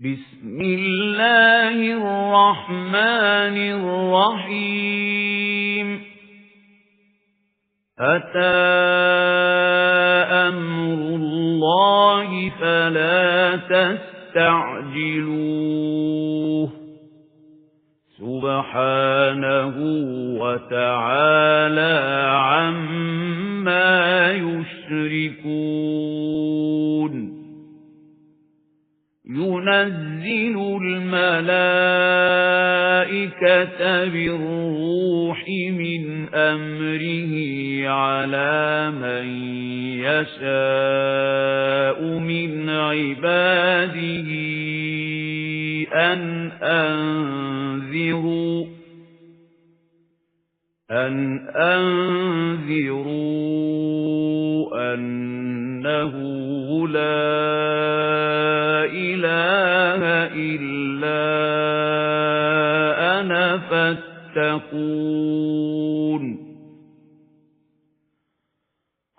بسم الله الرحمن الرحيم أتى أمر الله فلا تستعجلوه سبحانه وتعالى عما يشركون ينزل الملائكة بالروح من أمره على من يشاء من عباده أن أنذروا أنه لا إله إلا أنا فاتقون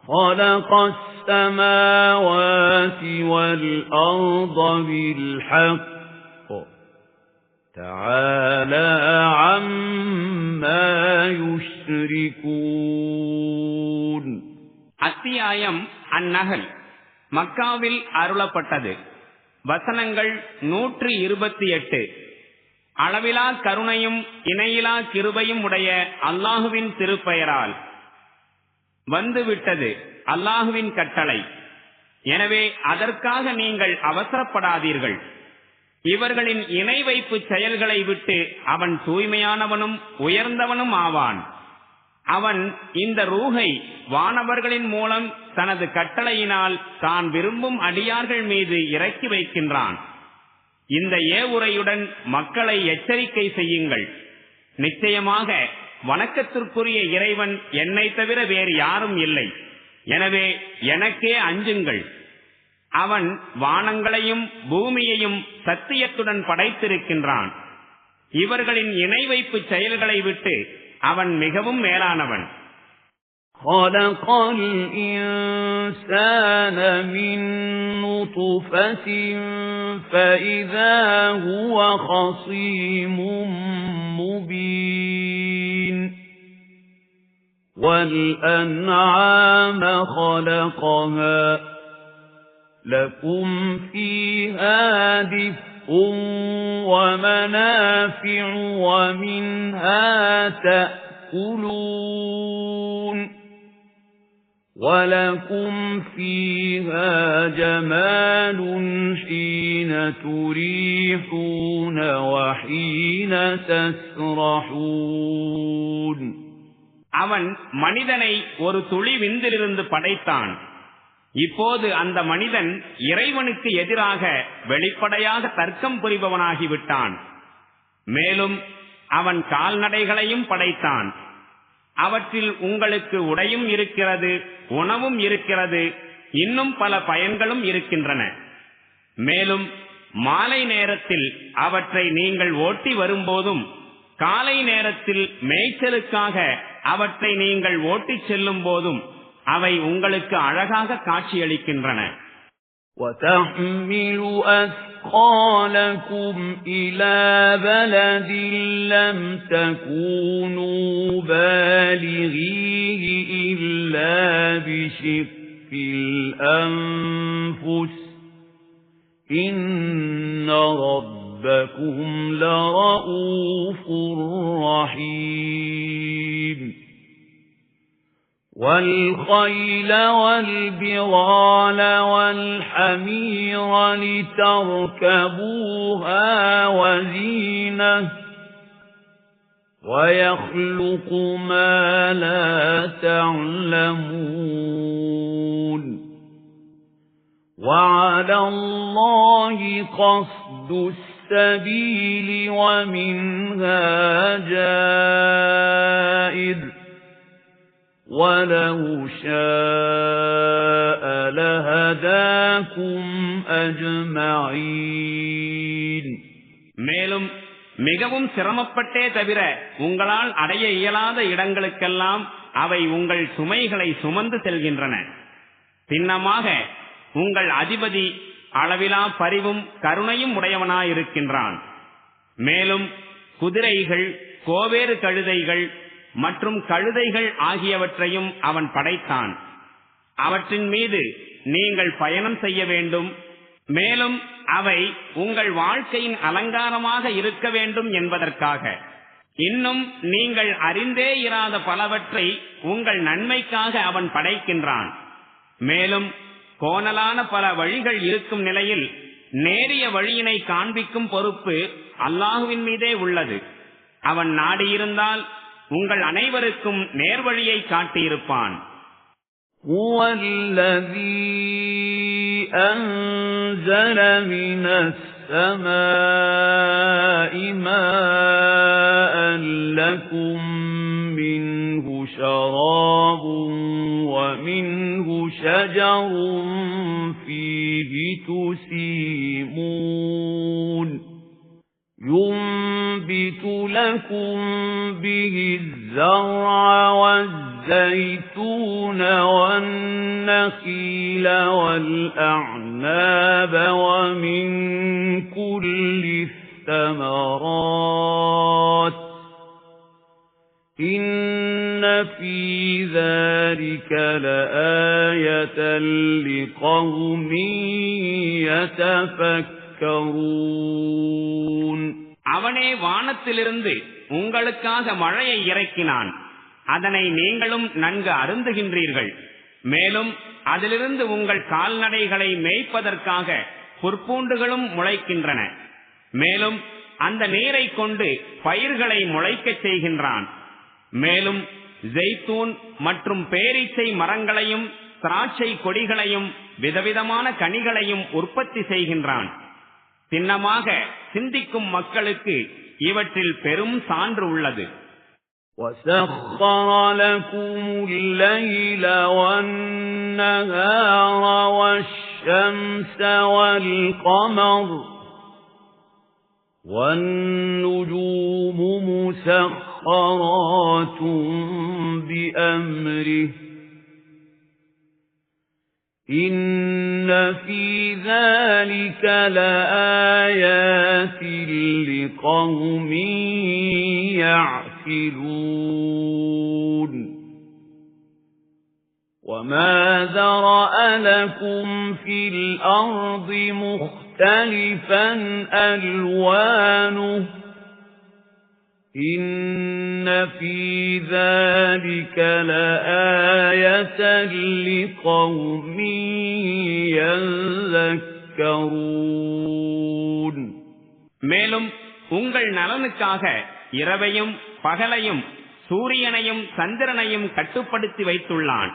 خلق السماوات والأرض بالحق تعالى عما يشركون அத்தியாயம் அந்நகல் மக்காவில் அருளப்பட்டது. வசனங்கள் 128. அளவிலா கருணையும் இணையிலா கிருபையும் உடைய அல்லாஹுவின் திருப்பெயரால். வந்துவிட்டது அல்லாஹுவின் கட்டளை, எனவே அதற்காக நீங்கள் அவசரப்படாதீர்கள். இவர்களின் இணை வைப்பு செயல்களை விட்டு அவன் தூய்மையானவனும் உயர்ந்தவனும் ஆவான். அவன் இந்த ரூஹை வானவர்களின் மூலம் தனது கட்டளையினால் தான் விரும்பும் அடியார்கள் மீது இறக்கி வைக்கின்றான். இந்த ஏவுரையுடன் மக்களை எச்சரிக்கை செய்யுங்கள். நிச்சயமாக வணக்கத்திற்குரிய இறைவன் என்னை தவிர வேறு யாரும் இல்லை, எனவே எனக்கே அஞ்சுங்கள். அவன் வானங்களையும் பூமியையும் சத்தியத்துடன் படைத்திருக்கின்றான். இவர்களின் இணை வைப்பு செயல்களை விட்டு அவன் மிகவும் மேலானவன். خلق الإنسان من نطفة فإذا هو خصيم مبين والأنعام خلقها لكم فيها دفء ومنافع ومنها تأكلون ولكم فيها جمال حين تريحون وحين تسرحون. அவன் மனிதனை ஒரு துளி விந்திலிருந்து படைத்தான். இப்போது அந்த மனிதன் இறைவனுக்கு எதிராக வெளிப்படையாக தர்க்கம் புரிபவனாகிவிட்டான். மேலும் அவன் கால்நடைகளையும் படைத்தான். அவற்றில் உங்களுக்கு உடையும் இருக்கிறது, உணவும் இருக்கிறது, இன்னும் பல பயன்களும் இருக்கின்றன. மேலும் மாலை நேரத்தில் அவற்றை நீங்கள் ஓட்டி வரும்போதும் காலை நேரத்தில் மேய்ச்சலுக்காக அவற்றை நீங்கள் ஓட்டிச் செல்லும் போதும் அவை உங்களுக்கு அழகாக காட்சியளிக்கின்றன. وَتَحْمِلُ أَثْقَالَكُمْ إِلَى بَلَدٍ لَّمْ تَكُونُوا بَالِغِيهِ إِلَّا بِشِقِّ الْأَنفُسِ إِنَّ رَبَّكُمْ لَرَءُوفٌ رَّحِيمٌ. وَالْخَيْلَ وَالْبِغَالَ وَالْحَمِيرَ لِتَرْكَبُوهَا وَزِينَةً وَيَخْلُقُ مَا لَا تَعْلَمُونَ وَعَلَى اللَّهِ قَصْدُ السَّبِيلِ وَمِنْهَا جَائِرٌ وَلَوْ شَاءَ لَهَدَاكُمْ أَجْمَعِينَ. மேலும் மிகவும் சிரமப்பட்டே தவிர உங்களால் அடைய இயலாத இடங்களுக்கெல்லாம் அவை உங்கள் சுமைகளை சுமந்து செல்கின்றன. சின்னமாக உங்கள் அதிபதி அளவிலா பரிவும் கருணையும் உடையவனாயிருக்கின்றான். மேலும் குதிரைகள், கோவேறு கழுதைகள் மற்றும் கழுதைகள் ஆகியவற்றையும் அவன் படைத்தான். அவற்றின் மீது நீங்கள் பயணம் செய்ய வேண்டும். மேலும் அவை உங்கள் வாழ்க்கையின் அலங்காரமாக இருக்க வேண்டும் என்பதற்காக. இன்னும் நீங்கள் அறிந்தே இராத பலவற்றை உங்கள் நன்மைக்காக அவன் படைக்கின்றான். மேலும் கோணலான பல வழிகள் இருக்கும் நிலையில் நேரிய வழியினை காண்பிக்கும் பொறுப்பு அல்லாஹுவின் மீதே உள்ளது. அவன் நாடியிருந்தால் உங்கள் அனைவருக்கும் நேர்வழியை காட்டியிருப்பான். هُوَ الَّذِي أَنزَلَ مِنَ السَّمَاءِ مَاءً لَكُم مِّنْهُ شَرَابٌ وَمِنْهُ شَجَرٌ فِيهِ تُسِيمُونَ يُنبِتُ لَكُم بِهِ الزَّرْعَ وَالزَّيْتُونَ وَالنَّخِيلَ وَالْأَعْنَابَ وَمِن كُلِّ الثَّمَرَاتِ إِنَّ فِي ذَلِكَ لَآيَةً لِقَوْمٍ يَتَفَكَّرُونَ. அவனே வானத்திலிருந்து உங்களுக்காக மழையை இறக்கினான். அதனை நீங்களும் நன்கு அருந்துகின்றீர்கள். மேலும் அதிலிருந்து உங்கள் கால்நடைகளை மேய்ப்பதற்காக புற்பூண்டுகளும் முளைக்கின்றன. மேலும் அந்த நீரை கொண்டு பயிர்களை முளைக்கச் செய்கின்றான். மேலும் ஜெய்தூன் மற்றும் பேரீச்சை மரங்களையும் திராட்சை கொடிகளையும் விதவிதமான கனிகளையும் உற்பத்தி செய்கின்றான். சின்னமாக சிந்திக்கும் மக்களுக்கு இவற்றில் பெரும் சான்று உள்ளது. وَسَخَّرَ لَكُمُ اللَّيْلَ وَالنَّهَارَ وَالشَّمْسَ وَالْقَمَرَ وَالنُّجُومُ مُسَخَّرَاتٌ بِأَمْرِهِ إِنَّ فِي ذَلِكَ لَآيَاتٍ لِقَوْمٍ يَعْقِلُونَ. وَمَا ذَرَأَ لَكُمْ فِي الْأَرْضِ مُخْتَلِفًا أَلْوَانُهُ إِنَّ فِي ذَلِكَ لَآيَةً لِقَوْمٍ يَذَّكَّرُونَ. மேலும் உங்கள் நலனுக்காக இரவையும் பகலையும் சூரியனையும் சந்திரனையும் கட்டுப்படுத்தி வைத்துள்ளான்.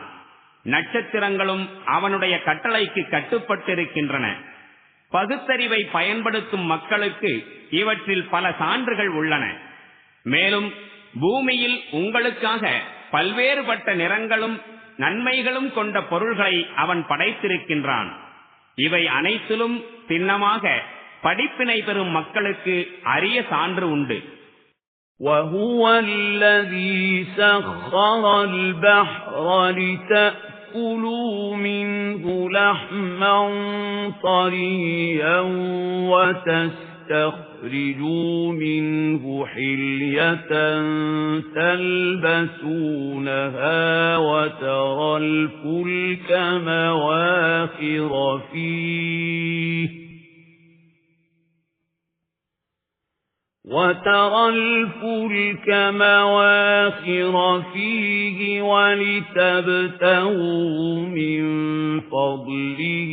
நட்சத்திரங்களும் அவனுடைய கட்டளைக்கு கட்டுப்பட்டிருக்கின்றன. பகுத்தறிவை பயன்படுத்தும் மக்களுக்கு இவற்றில் பல சான்றுகள் உள்ளன. மேலும் பூமியில் உங்களுக்காக பல்வேறுபட்ட நிறங்களும் நன்மைகளும் கொண்ட பொருள்களை அவன் படைத்திருக்கின்றான். இவை அனைத்திலும் சின்னமாக படிப்பினை பெறும் மக்களுக்கு அரிய சான்று உண்டு. وَهُوَ الَّذِي سَخَّرَ الْبَحْرَ لِتَأْكُلُوا مِنْهُ لَحْمًا طَرِيًّا وَتَسْتَخْرِجُوا مِنْهُ حِلْيَةً تَلْبَسُونَهَا وَتَرَى الْفُلْكَ مواخر فيه ولتبتغوا من فضله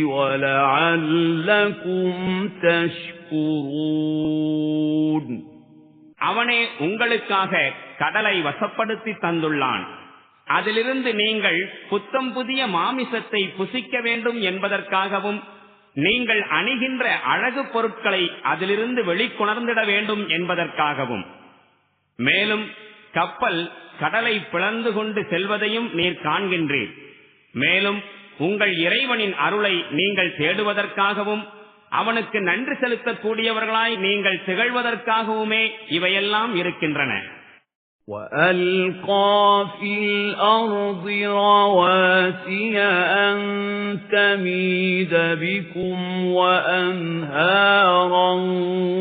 ولعلكم تشكرون. அவனே உங்களுக்காக கடலை வசப்படுத்தி தந்துள்ளான். அதிலிருந்து நீங்கள் புத்தம் புதிய மாமிசத்தை புசிக்க வேண்டும் என்பதற்காகவும் நீங்கள் அணிகின்ற அழகு பொருட்களை அதிலிருந்து வெளிக்கொணர்ந்திட வேண்டும் என்பதற்காகவும். மேலும் கப்பல் கடலை பிளந்து கொண்டு செல்வதையும் நீர் காண்கின்றீர். மேலும் உங்கள் இறைவனின் அருளை நீங்கள் தேடுவதற்காகவும் அவனுக்கு நன்றி செலுத்தக்கூடியவர்களாய் நீங்கள் திகழ்வதற்காகவுமே இவையெல்லாம் இருக்கின்றன. وَأَلْقَى فِي الْأَرْضِ رَوَاسِيَ أَن تَمِيدَ بِكُمْ وَأَنْهَارًا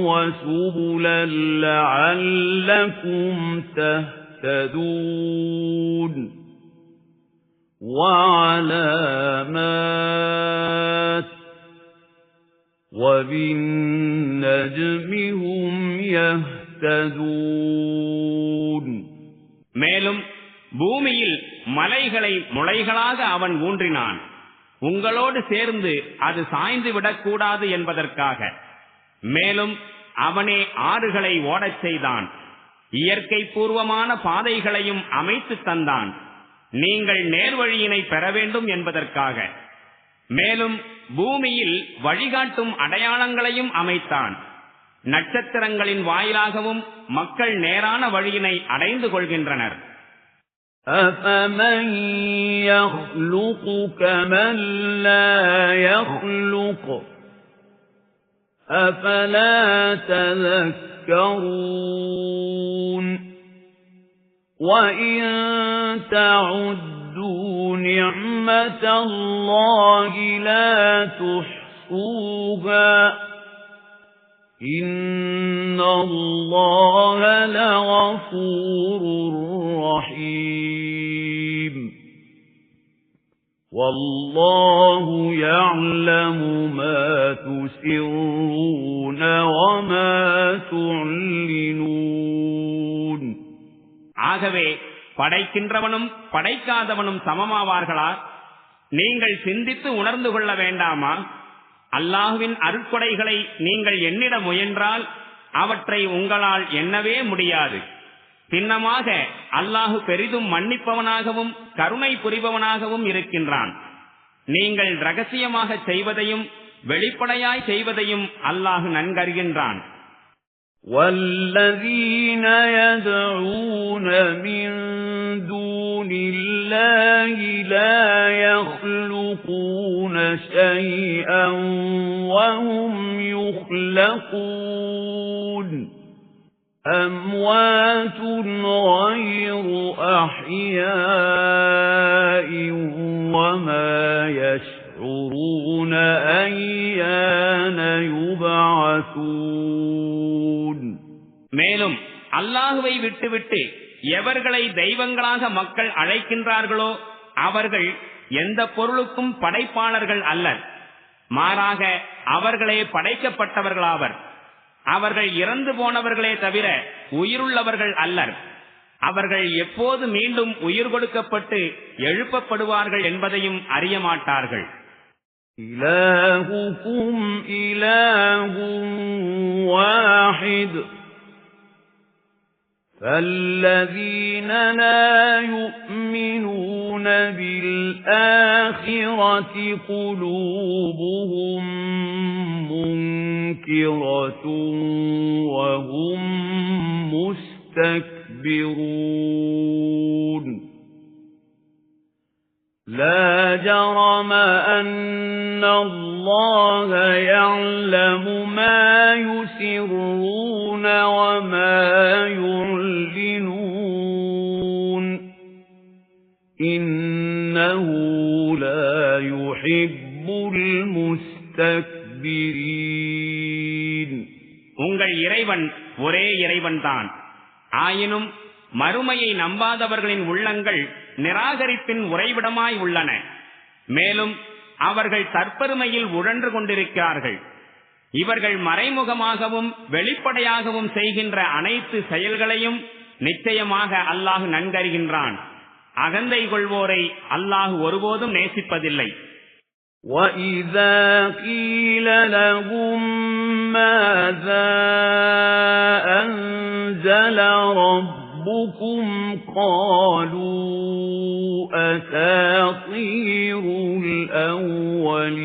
وَسُبُلًا لَّعَلَّكُمْ تَهْتَدُونَ وَعَلَامَاتٍ وَبِالنَّجْمِ هُمْ يَهْتَدُونَ மேலும் பூமியில் மலைகளை முளைகளாக அவன் ஊன்றினான், உங்களோடு சேர்ந்து அது சாய்ந்து விடக்கூடாது என்பதற்காக. மேலும் அவனே ஆறுகளை ஓடச் செய்தான், இயற்கை பூர்வமான பாதைகளையும் அமைத்து தந்தான், நீங்கள் நேர்வழியினை பெற வேண்டும் என்பதற்காக. மேலும் பூமியில் வழிகாட்டும் அடையாளங்களையும் அமைத்தான், நட்சத்திரங்களின் வாயிலாகவும் மக்கள் நேரான வழியினை அடைந்து கொள்கின்றனர். أَفَمَن يَخْلُقُ كَمَن لَّا يَخْلُقُ أَفَلَا تَذَكَّرُونَ وَإِن تَعُدُّوا نِعْمَةَ اللَّهِ لَا تُحْصُوهَا إِنَّ اللَّهَ لَغَفُورٌ رَّحِيمٌ وَاللَّهُ يَعْلَمُ مَا تُسِرُّونَ وَمَا تُعْلِنُونَ ஆகவே படைக்கின்றவனும் படைக்காதவனும் சமமாவார்களா? நீங்கள் சிந்தித்து உணர்ந்து கொள்ள வேண்டாமா? அல்லாஹ்வின் அருட்கொடைகளை நீங்கள் எண்ணிட முயன்றால் அவற்றை உங்களால் எண்ணவே முடியாது. சின்னமாக அல்லாஹ் பெரிதும் மன்னிப்பவனாகவும் கருணை புரிபவனாகவும் இருக்கின்றான். நீங்கள் ரகசியமாக செய்வதையும் வெளிப்படையாய் செய்வதையும் அல்லாஹ் நன்கறிகின்றான். وَالَّذِينَ يَدْعُونَ مِن دُونِ اللَّهِ لَا يَخْلُقُونَ شَيْئًا وَهُمْ يُخْلَقُونَ أَمْوَاتٌ غَيْرُ أَحْيَاءٍ وَمَا يَشْعُرُونَ أَيَّانَ يُبْعَثُونَ மேலும் அல்லாஹுவை விட்டுவிட்டு எவர்களை தெய்வங்களாக மக்கள் அழைக்கின்றார்களோ அவர்கள் எந்த பொருளுக்கும் படைப்பாளர்கள் அல்லர், மாறாக அவர்களே படைக்கப்பட்டவர்களாவர். அவர்கள் இறந்து போனவர்களே தவிர உயிருள்ளவர்கள் அல்லர். அவர்கள் எப்போது மீண்டும் உயிர் கொடுக்கப்பட்டு எழுப்பப்படுவார்கள் என்பதையும் அறிய மாட்டார்கள். إِلَٰهُكُمْ إِلَٰهٌ وَاحِدٌ فَالَّذِينَ لَا يُؤْمِنُونَ بِالْآخِرَةِ قُلُوبُهُم مُّنكِرَةٌ وَهُم مُّسْتَكْبِرُونَ لَا جَرَمَ أَنَّ اللَّهَ يَعْلَمُ مَا يُسِرُّونَ وَمَا يُعْلِنُونَ إِنَّهُ لَا يُحِبُّ الْمُسْتَكْبِرِينَ உங்கள் இறைவன் ஒரே இறைவன்தான். ஆயினும் மறுமையை நம்பாதவர்களின் உள்ளங்கள் நிராகரிப்பின் உறைவிடமாய் உள்ளன. மேலும் அவர்கள் தற்பெருமையில் உழன்று கொண்டிருக்கிறார்கள். இவர்கள் மறைமுகமாகவும் வெளிப்படையாகவும் செய்கின்ற அனைத்து செயல்களையும் நிச்சயமாக அல்லாஹ் நன்கறிகின்றான். அகந்தை கொள்வோரை அல்லாஹ் ஒருபோதும் நேசிப்பதில்லை. وَإِذَا قِيلَ لَهُم مَّاذَا أَنزَلَ رَبُّكُمْ قَالُوا أَسَاطِيرُ الْأَوَّلِينَ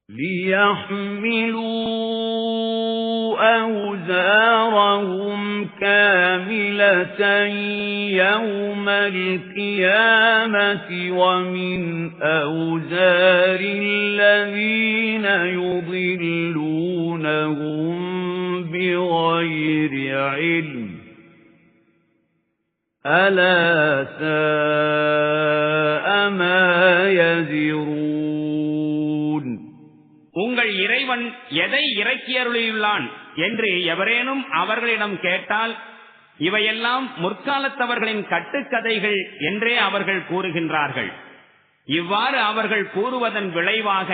لِيَحْمِلُوا أَوْزَارَهُمْ كَامِلَةً يَوْمَ الْقِيَامَةِ وَمِنْ أَوْزَارِ الَّذِينَ يُضِلُّونَهُم ألا ساء ما يزرون உங்கள் இறைவன் எதை இறக்கியருளியுள்ளான் என்று எவரேனும் அவர்களிடம் கேட்டால் இவையெல்லாம் முற்காலத்தவர்களின் கட்டுக்கதைகள் என்றே அவர்கள் கூறுகின்றார்கள். இவ்வாறு அவர்கள் கூறுவதன் விளைவாக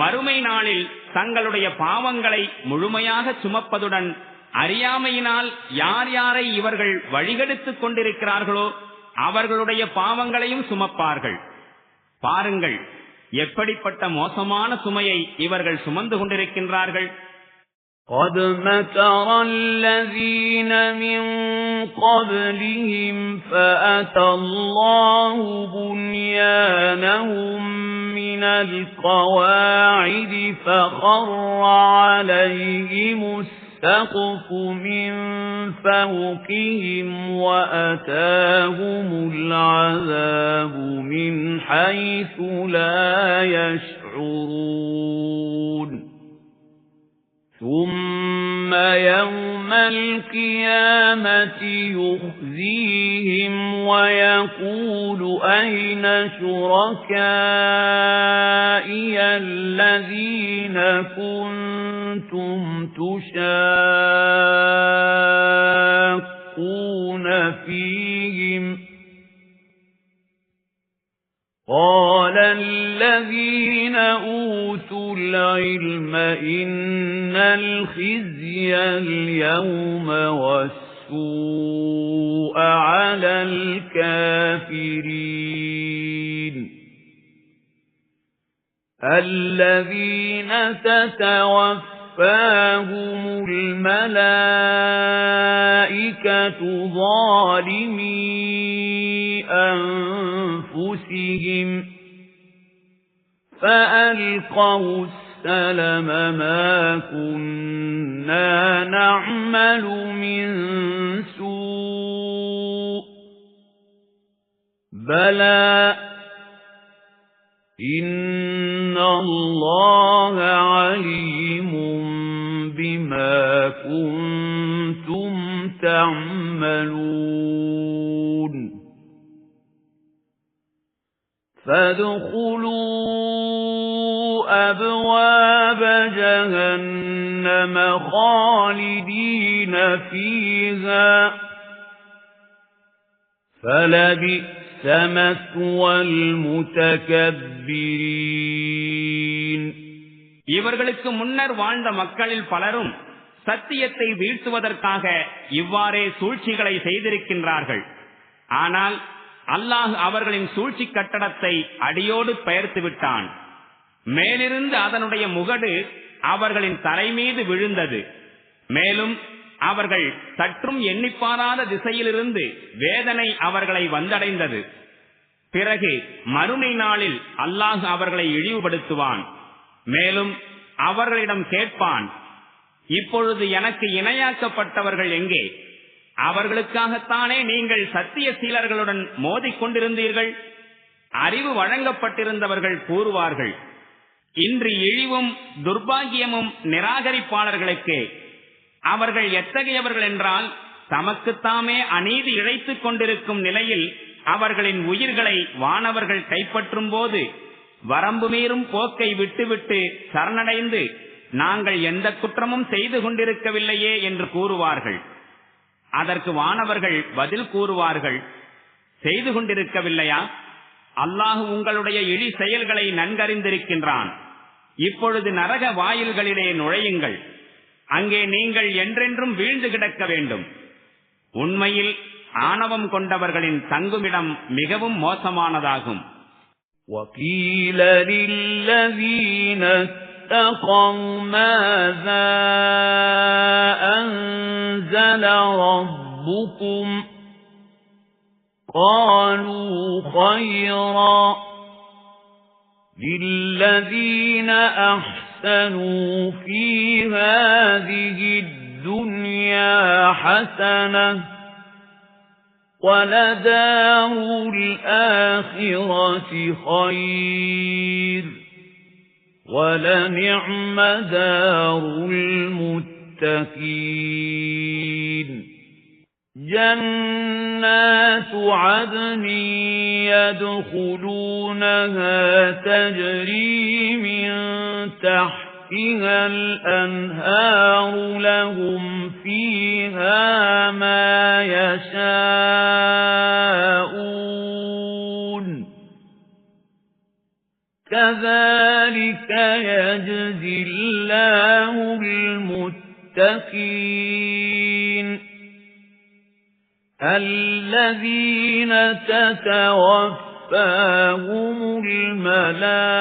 மறுமை நாளில் தங்களுடைய பாவங்களை முழுமையாக சுமப்பதுடன் அறியாமையினால் யார் யாரை இவர்கள் வழிகெடுத்துக் கொண்டிருக்கிறார்களோ அவர்களுடைய பாவங்களையும் சுமப்பார்கள். பாருங்கள், எப்படிப்பட்ட மோசமான சுமையை இவர்கள் சுமந்து கொண்டிருக்கின்றார்கள். قَدْ مَكَرَ الَّذِينَ مِنْ قَبْلِهِمْ فَأَتَى اللَّهُ بُنْيَانَهُمْ مِنَ الْقَوَاعِدِ فَخَرَّ عَلَيْهِمُ السَّقْفُ مِنْ فَوْقِهِمْ وَأَتَاهُمُ الْعَذَابُ مِنْ حَيْثُ لَا يَشْعُرُونَ ثُمَّ يَوْمَ الْقِيَامَةِ يُخْزِيهِمْ وَيَقُولُ أَيْنَ شُرَكَائِيَ الَّذِينَ كُنتُمْ تُشَاقُّونَ فِيهِمْ قَالَ الَّذِينَ أُوتُوا الْعِلْمَ إِنَّ الْخِزْيَ الْيَوْمَ وَالسُّوءَ عَلَى الْكَافِرِينَ الَّذِينَ تَتَوَفَّاهُمُ الْمَلَائِكَةُ ظَالِمِي أَنفُسِهِمْ فَأَلْقَوْا السَّلَمَ مَا كُنَّا نَعْمَلُ مِنْ سُوءٍ بَلَى إِنَّ اللَّهَ عَلِيمٌ بِمَا كُنْتُمْ تَعْمَلُونَ فَادْخُلُوا أَبْوَابَ جَهَنَّمَ خَالِدِينَ فِيهَا فَلَبِئْسَ مَثْوَى الْمُتَكَبِّرِينَ இவர்களுக்கு முன்னர் வாழ்ந்த மக்களில் பலரும் சத்தியத்தை வீழ்த்துவதற்காக இவ்வாறே சூழ்ச்சிகளை செய்திருக்கின்றார்கள். ஆனால் அல்லாஹ் அவர்களின் சூழ்ச்சி கட்டடத்தை அடியோடு பெயர்த்து விட்டான். மேலிருந்து அதனுடைய முகடு அவர்களின் தலைமீது விழுந்தது. மேலும் அவர்கள் சற்றும் எண்ணிப்பாராத திசையிலிருந்து வேதனை அவர்களை வந்தடைந்தது. பிறகு மறுமை நாளில் அல்லாஹ் அவர்களை இழிவுபடுத்துவான். மேலும் அவர்களிடம் கேட்பான், இப்பொழுது எனக்கு இணையாக்கப்பட்டவர்கள் எங்கே? அவர்களுக்காகத்தானே நீங்கள் சத்திய சீலர்களுடன் மோதிக்கொண்டிருந்தீர்கள். அறிவு வழங்கப்பட்டிருந்தவர்கள் கூறுவார்கள், இன்று இழிவும் துர்பாகியமும் நிராகரிப்பாளர்களுக்கு. அவர்கள் எத்தகையவர்கள் என்றால், தமக்குத்தாமே அநீதி இழைத்துக் கொண்டிருக்கும் நிலையில் அவர்களின் உயிர்களை வானவர்கள் கைப்பற்றும் போது வரம்பு மீறும் போக்கை விட்டுவிட்டு சரணடைந்து நாங்கள் எந்த குற்றமும் செய்து கொண்டிருக்கவில்லையே என்று கூறுவார்கள். அதற்கு வானவர்கள் பதில் கூறுவார்கள், செய்து கொண்டிருக்கவில்லையா? அல்லாஹ் உங்களுடைய இழி செயல்களை நன்கறிந்திருக்கின்றான். இப்பொழுது நரக வாயில்களிலே நுழையுங்கள். அங்கே நீங்கள் என்றென்றும் வீழ்ந்து கிடக்க வேண்டும். உண்மையில் ஆணவம் கொண்டவர்களின் தங்குமிடம் மிகவும் மோசமானதாகும். وَقِيلَ لِلَّذِينَ اتَّقَوْا مَاذَا أَنزَلَ رَبُّكُمْ قَالُوا خَيْرًا لِلَّذِينَ أَحْسَنُوا فِي هَذِهِ الدُّنْيَا حَسَنَةٌ وَلَدَارُ الْآخِرَةِ خَيْرٌ وَلَنِعْمَ دَارُ الْمُتَّقِينَ جنات عدن يدخلونها تجري من تحتها الأنهار لهم فيها ما يشاءون كذلك يجزي الله المتقين الذين تتوفاهم الملائكة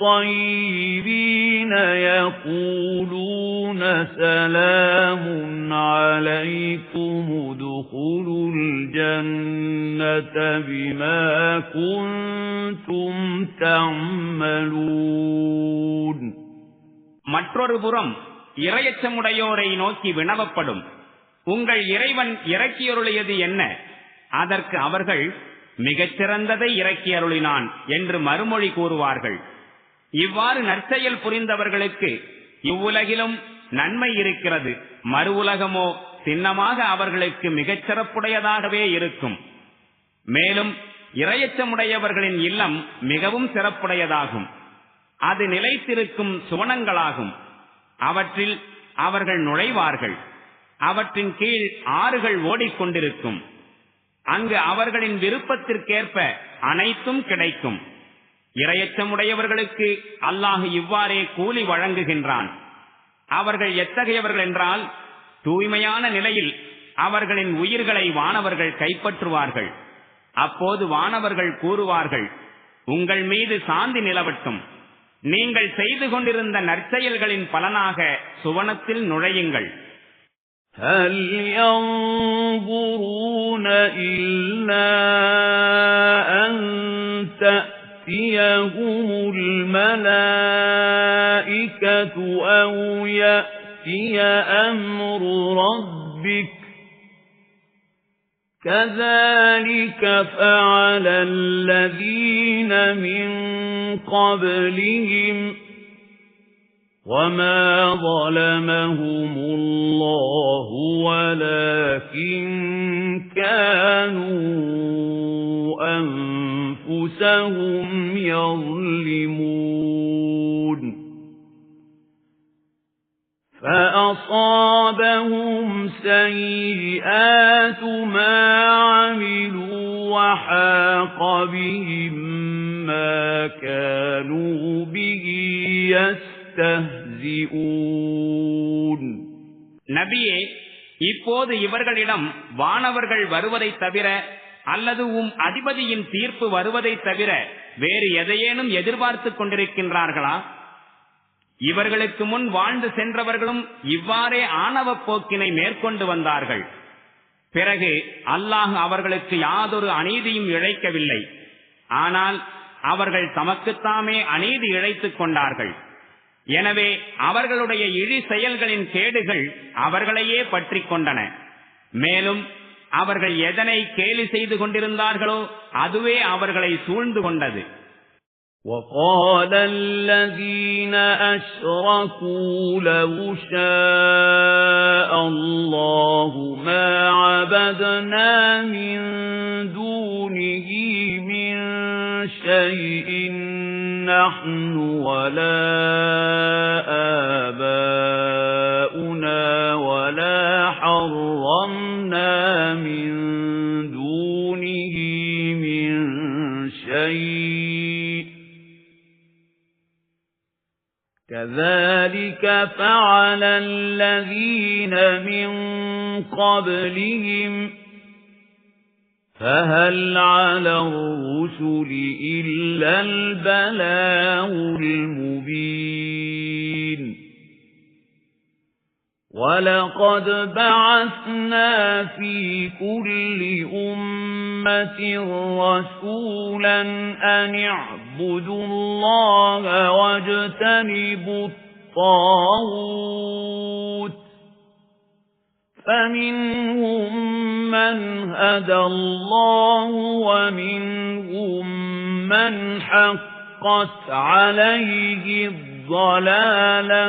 طيبين يقولون سلام عليكم ادخلوا الجنة بما كنتم تعملون. மற்றொரு புறம் இறையச்சமுடையோரை நோக்கி வினவப்படும், உங்கள் இறைவன் இறக்கியருளியது என்ன? அதற்கு அவர்கள் மிகச்சிறந்ததை இறக்கியருளினான் என்று மறுமொழி கூறுவார்கள். இவ்வாறு நற்செயல் புரிந்தவர்களுக்கு இவ்வுலகிலும் நன்மை இருக்கிறது, மறு உலகமோ சின்னமாக அவர்களுக்கு மிகச் சிறப்புடையதாகவே இருக்கும். மேலும் இறையச்சமுடையவர்களின் இல்லம் மிகவும் சிறப்புடையதாகும். அது நிலைத்திருக்கும் சுவனங்களாகும். அவற்றில் அவர்கள் நுழைவார்கள். அவற்றின் கீழ் ஆறுகள் ஓடிக்கொண்டிருக்கும். அங்கு அவர்களின் விருப்பத்திற்கேற்ப அனைத்தும் கிடைக்கும். இறையச்சமுடையவர்களுக்கு அல்லாஹ் இவ்வாறே கூலி வழங்குகின்றான். அவர்கள் எத்தகையவர்கள் என்றால், தூய்மையான நிலையில் அவர்களின் உயிர்களை வானவர்கள் கைப்பற்றுவார்கள். அப்போது வானவர்கள் கூறுவார்கள், உங்கள் மீது சாந்தி நிலவட்டும், நீங்கள் செய்து கொண்டிருந்த நற்செயல்களின் பலனாக சுவனத்தில் நுழையுங்கள். هل ينظرون إلا أن تأتيهم الملائكة أو يأتي أمر ربك كذلك فعل الذين من قبلهم وما ظلمهم الله ولكن كانوا أنفسهم يظلمون فأصابهم سيئات ما عملوا وحاق بهم ما كانوا به நபியே, இப்போது இவர்களிடம் வானவர்கள் வருவதை தவிர அல்லது அதிபதியின் தீர்ப்பு வருவதை தவிர வேறு எதையேனும் எதிர்பார்த்துக் கொண்டிருக்கின்றார்களா? இவர்களுக்கு முன் வாழ்ந்து சென்றவர்களும் இவ்வாறே ஆணவ போக்கினை மேற்கொண்டு வந்தார்கள். பிறகு அல்லாஹ் அவர்களுக்கு யாதொரு அநீதியும் இழைக்கவில்லை. ஆனால் அவர்கள் தமக்குத்தாமே அநீதி இழைத்துக் கொண்டார்கள். எனவே அவர்களுடைய இழி செயல்களின் கேடுகள் அவர்களையே பற்றி கொண்டன. மேலும் அவர்கள் எதனை கேலி செய்து கொண்டிருந்தார்களோ அதுவே அவர்களை சூழ்ந்து கொண்டது. وَقَالَ الَّذِينَ أَشْرَكُوا لَوْ شَاءَ اللَّهُ مَا عَبَدْنَا مِن دُونِهِ مِن شَيْءٍ نَّحْنُ وَلَا آبَاؤُنَا وَلَا حَرَّمْنَا مِن دُونِهِ مِن شَيْءٍ كذلك فعل الذين من قبلهم فهل على الرسل إلا البلاغ المبين ولقد بعثنا في كل أمة رسولا أن اعبدوا الله واجتنبوا الطاغوت فمنهم من هدى الله ومنهم من حقت عليه الضلالة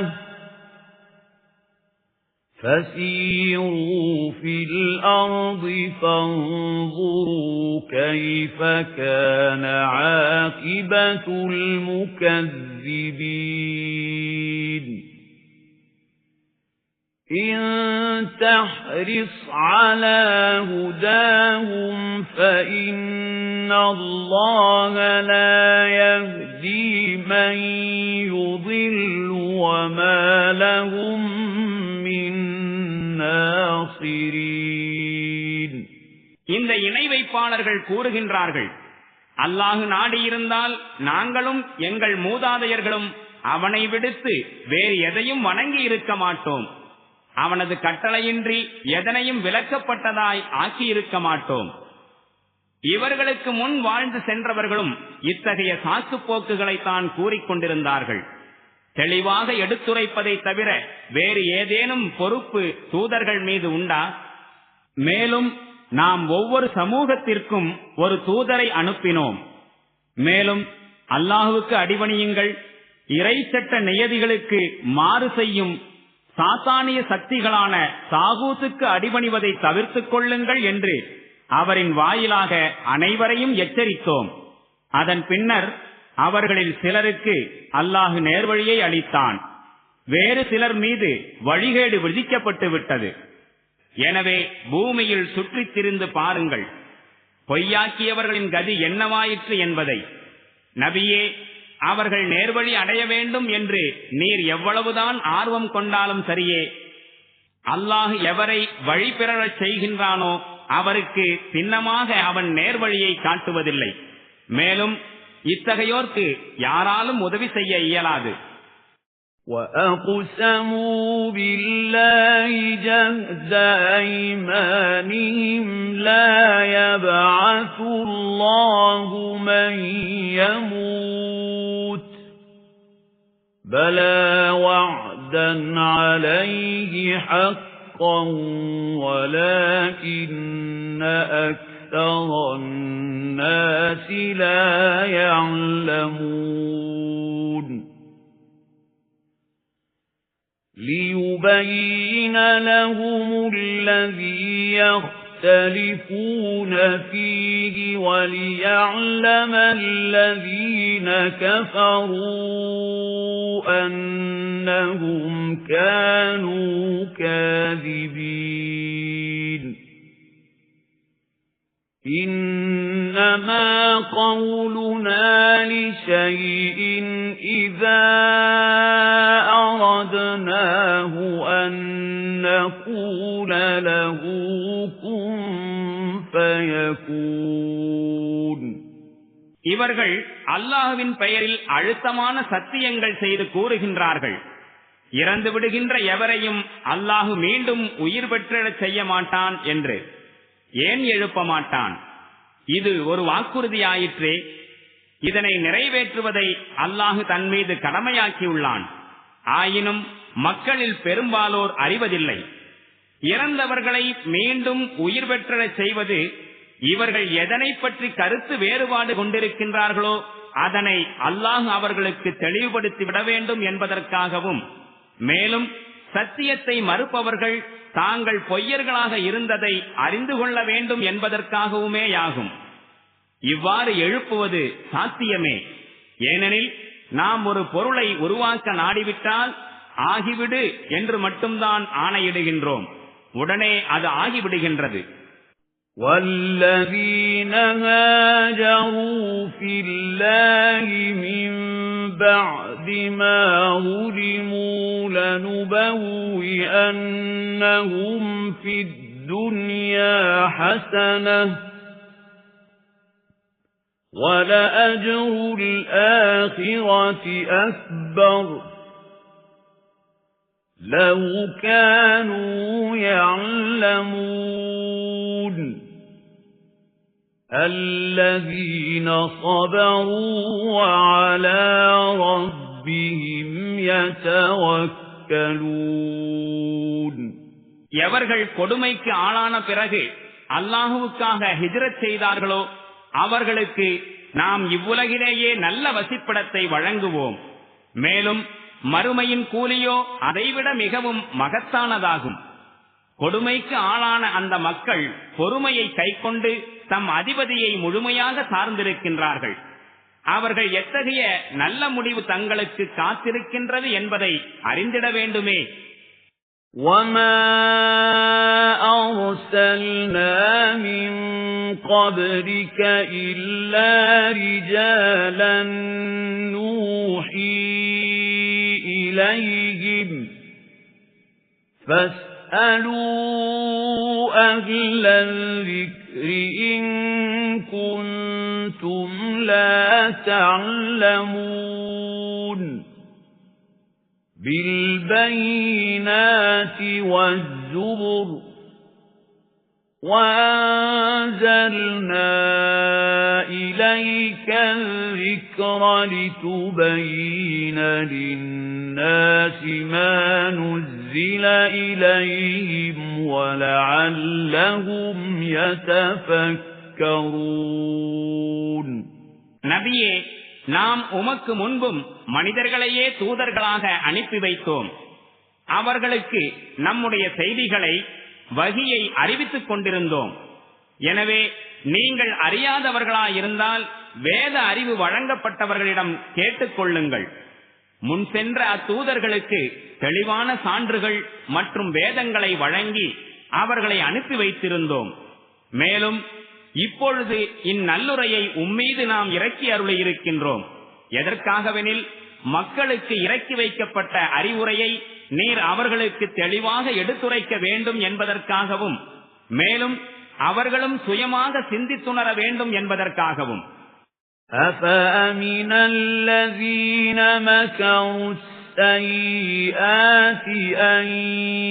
فَسِيرُوا فِي الْأَرْضِ فَانظُرُوا كَيْفَ كَانَ عَاقِبَةُ الْمُكَذِّبِينَ إِن تَحْرِصْ عَلَى هُدَاهُمْ فَإِنَّ اللَّهَ لَا يَهْدِي مَن يُضِلُّ وَمَا لَهُم مِّن نَّاصِرِينَ. இந்த இணை வைப்பாளர்கள் கூறுகின்றார்கள், அல்லாஹ் நாடியிருந்தால் நாங்களும் எங்கள் மூதாதையர்களும் அவனை விடுத்து வேறு எதையும் வணங்கி இருக்க மாட்டோம். அவனது கட்டளையின்றி எதனையும் விலக்கப்பட்டதாய் ஆக்கியிருக்க மாட்டோம். இவர்களுக்கு முன் வாழ்ந்து சென்றவர்களும் இத்தகைய சாக்குப்போக்குகளைத்தான் கூறிக்கொண்டிருந்தார்கள். தெளிவாக எடுத்துரைப்பதை தவிர வேறு ஏதேனும் பொறுப்பு தூதர்கள் மீது உண்டா? மேலும் நாம் ஒவ்வொரு சமூகத்திற்கும் ஒரு தூதரை அனுப்பினோம். மேலும் அல்லாஹுவுக்கு அடிபணியுங்கள், இறைச்சட்ட நியதிகளுக்கு மாறு செய்யும் சாத்தானிய சக்திகளான தாகூத்துக்கு அடிபணிவதை தவிர்த்துக் கொள்ளுங்கள் என்று அவரின் வாயிலாக அனைவரையும் எச்சரித்தோம். அதன் பின்னர் அவர்களில் சிலருக்கு அல்லாஹ் நேர்வழியை அளித்தான், வேறு சிலர் மீது வழிகேடு விதிக்கப்பட்டு விட்டது. எனவே பூமியில் சுற்றித் திரிந்து பாருங்கள், பொய்யாக்கியவர்களின் கதி என்னவாயிற்று என்பதை. நபியே, அவர்கள் நேர்வழி அடைய வேண்டும் என்று நீர் எவ்வளவுதான் ஆர்வம் கொண்டாலும் சரியே, அல்லாஹ் எவரை வழி பெறச் செய்கின்றானோ அவருக்கு சின்னமாக அவன் நேர்வழியை காட்டுவதில்லை. மேலும் இத்தகையோர்க்கு யாராலும் உதவி செய்ய இயலாது. وَأَقْسَمُوا بِاللَّهِ جَهْدَ أَيْمَانِهِمْ لَا يَبْعَثُ اللَّهُ مَن يَمُوتُ بَلَى وَعْدًا عَلَيْهِ حَقًّا وَلَكِنَّ أَكْثَرَ النَّاسِ لَا يَعْلَمُونَ لِيُبَيِّنَ لَهُمُ الَّذِي يَخْتَلِفُونَ فِيهِ وَلِيَعْلَمَ الَّذِينَ كَفَرُوا أَنَّهُمْ كَانُوا كَاذِبِينَ إِنَّمَا قَوْلُنَا لِشَيْءٍ إِذَا أَرَدْنَاهُ أَن نَّقُولَ لَهُ كُن فَيَكُونُ. இவர்கள் அல்லாஹ்வின் பெயரில் அழுத்தமான சத்தியங்கள் செய்து கூறுகின்றார்கள், இறந்து விடுகின்ற எவரையும் அல்லாஹ் மீண்டும் உயிர் பெற்றெழச் செய்ய மாட்டான் என்று. ஏன் எழுப்ப மாட்டான்? இது ஒரு வாக்குறுதியாயிற்றே. இதனை நிறைவேற்றுவதை அல்லாஹ் தன் மீது கடமையாக்கியுள்ளான். ஆயினும் மக்களில் பெரும்பாலோர் அறிவதில்லை. இறந்தவர்களை மீண்டும் உயிர் பெற்றெழச் செய்வது இவர்கள் எதனை பற்றி கருத்து வேறுபாடு கொண்டிருக்கின்றார்களோ அதனை அல்லாஹ் அவர்களுக்கு தெளிவுபடுத்திவிட வேண்டும் என்பதற்காகவும், மேலும் சத்தியத்தை மறுப்பவர்கள் தாங்கள் பொய்யர்களாக இருந்ததை அறிந்து கொள்ள வேண்டும் என்பதற்காகவுமேயாகும். இவ்வாறு எழுப்புவது சாத்தியமே. ஏனெனில் நாம் ஒரு பொருளை உருவாக்க நாடிவிட்டால் ஆகிவிடு என்று மட்டும்தான் ஆணையிடுகின்றோம், உடனே அது ஆகிவிடுகின்றது. وَالَّذِينَ هَاجَرُوا فِي اللَّهِ مِن بَعْدِ مَا ظُلِمُوا لَنُبَوِّئَنَّهُمْ فِي الدُّنْيَا حَسَنَةً وَلَأَجْرُ الْآخِرَةِ أَكْبَرُ لَوْ كَانُوا يَعْلَمُونَ الَّذِينَ صَبَرُوا وَعَلَى رَبِّهِمْ يَتَوَكَّلُونَ. எவர்கள் கொடுமைக்கு ஆளான பிறகு அல்லாஹுவுக்காக ஹிஜ்ரத் செய்தார்களோ அவர்களுக்கு நாம் இவ்வுலகிலேயே நல்ல வசிப்பிடத்தை வழங்குவோம். மேலும் மறுமையின் கூலியோ அதைவிட மிகவும் மகத்தானதாகும். கொடுமைக்கு ஆளான அந்த மக்கள் பொறுமையை கைக்கொண்டு தம் அதிபதியை முழுமையாக சார்ந்திருக்கின்றார்கள். அவர்கள் எத்தகைய நல்ல முடிவு தங்களுக்கு காத்திருக்கின்றது என்பதை அறிந்திட வேண்டுமே. وَمَا أَرْسَلْنَا مِن قَبْلِكَ إِلَّا رِجَالًا نُوحِي إِلَيْهِمْ فَاسْأَلُوا أَهْلَ الذِّكْرِ إِن كُنتُمْ لَا تَعْلَمُونَ بِالْبَيِّنَاتِ وَالزُّبُرِ وَأَنزَلْنَا إِلَيْكَ الذِّكْرَ لِتُبَيِّنَ لِلنَّاسِ مَا نُزِّلَ إِلَيْهِمْ وَلَعَلَّهُمْ يَتَفَكَّرُونَ. நபியே, நாம் உமக்கு முன்பும் மனிதர்களையே தூதர்களாக அனுப்பி வைத்தோம். அவர்களுக்கு நம்முடைய செய்திகளை, வகியை அறிவித்துக் கொண்டிருந்தோம். எனவே நீங்கள் அறியாதவர்களாயிருந்தால் வேத அறிவு வழங்கப்பட்டவர்களிடம் கேட்டுக்கொள்ளுங்கள். முன் சென்ற அத்தூதர்களுக்கு தெளிவான சான்றுகள் மற்றும் வேதங்களை வழங்கி அவர்களை அனுப்பி வைத்திருந்தோம். மேலும் இப்பொழுது இந்நல்லுரையை உம்மீது நாம் இறக்கி அருளியிருக்கின்றோம். எதற்காகவெனில் மக்களுக்கு இறக்கி வைக்கப்பட்ட அறிவுரையை நீர் அவர்களுக்கு தெளிவாக எடுத்துரைக்க வேண்டும் என்பதற்காகவும், மேலும் அவர்களும் சுயமாக சிந்தித்துணர வேண்டும் என்பதற்காகவும். أَفَأَمِنَ الَّذِينَ مَكَرُوا السَّيِّئَاتِ أَن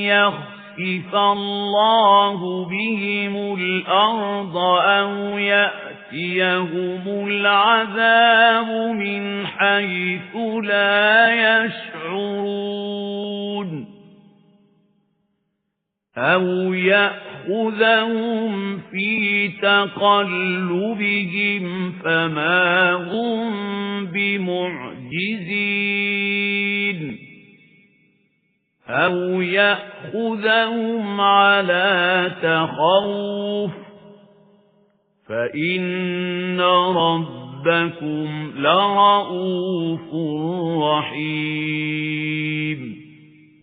يَخْسِفَ اللَّهُ بِهِمُ الْأَرْضَ أَوْ يَأْتِيَهُمُ الْعَذَابُ مِنْ حَيْثُ لَا يَشْعُرُونَ أَوْ يَأْخُذَهُمْ فِي تَقَلُّبِهِمْ فَمَا هُمْ بِمُعْجِزِينَ أَوْ يَأْخُذَهُمْ عَلَى تَخَوُّفٍ فَإِنَّ رَبَّكُمْ لَرَءُوفٌ رَحِيمٌ.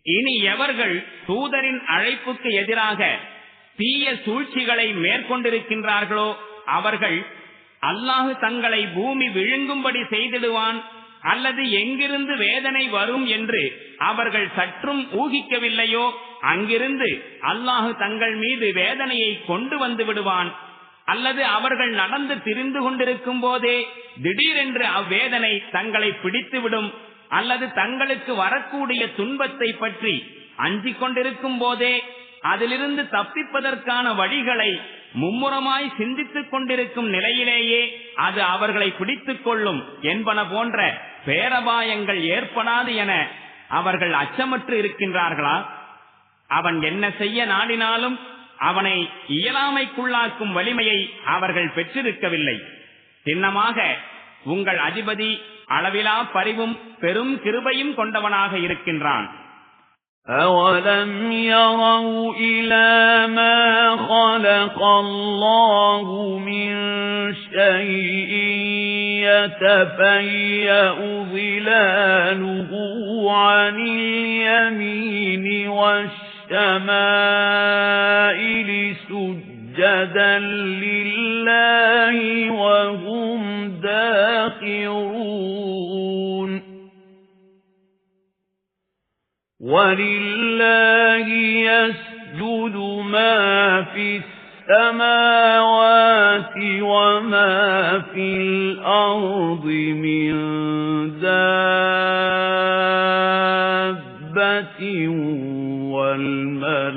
இனி எவர்கள் தூதரின் அழைப்புக்கு எதிராக தீய சூழ்ச்சிகளை மேற்கொண்டிருக்கின்றார்களோ அவர்கள் அல்லாஹ் தங்களை பூமி விழுங்கும்படி செய்திடுவான் அல்லது எங்கிருந்து வேதனை வரும் என்று அவர்கள் சற்றும் ஊகிக்கவில்லையோ அங்கிருந்து அல்லாஹ் தங்கள் மீது வேதனையை கொண்டு வந்து விடுவான். அல்லது அவர்கள் நடந்து திரிந்து கொண்டிருக்கும் போதே திடீரென்று அவ்வேதனை தங்களை பிடித்துவிடும். அல்லது தங்களுக்கு வரக்கூடிய துன்பத்தை பற்றி அஞ்சிக் கொண்டிருக்கும் போதே அதிலிருந்து தப்பிப்பதற்கான வழிகளை மும்முரமாய் சிந்தித்துக் கொண்டிருக்கும் நிலையிலேயே அது அவர்களை பிடித்துக் கொள்ளும் என்பன போன்ற பேரபாயங்கள் ஏற்படாது என அவர்கள் அச்சமற்று இருக்கின்றார்களா? அவன் என்ன செய்ய நாடினாலும் அவனை இயலாமைக்குள்ளாக்கும் வலிமையை அவர்கள் பெற்றிருக்கவில்லை. சின்னமாக உங்கள் அதிபதி அளவிலா பரிவும் பெரும் கிருபையும் கொண்டவனாக இருக்கின்றான். أَوَلَمْ يَرَوْا إِلَى مَا خَلَقَ اللَّهُ مِنْ شَيْءٍ يَتَفَيَّأُ ظِلَالُهُ عَنِ الْيَمِينِ وَالشَّمَائِلِ سُجَّدًا لِلَّهِ وَهُمْ دَاخِرُونَ وَلِلَّهِ يَسْجُدُ مَا فِي السَّمَاوَاتِ وَمَا فِي الْأَرْضِ مِنْ دَابَّةٍ وَالْمَلَائِكَةُ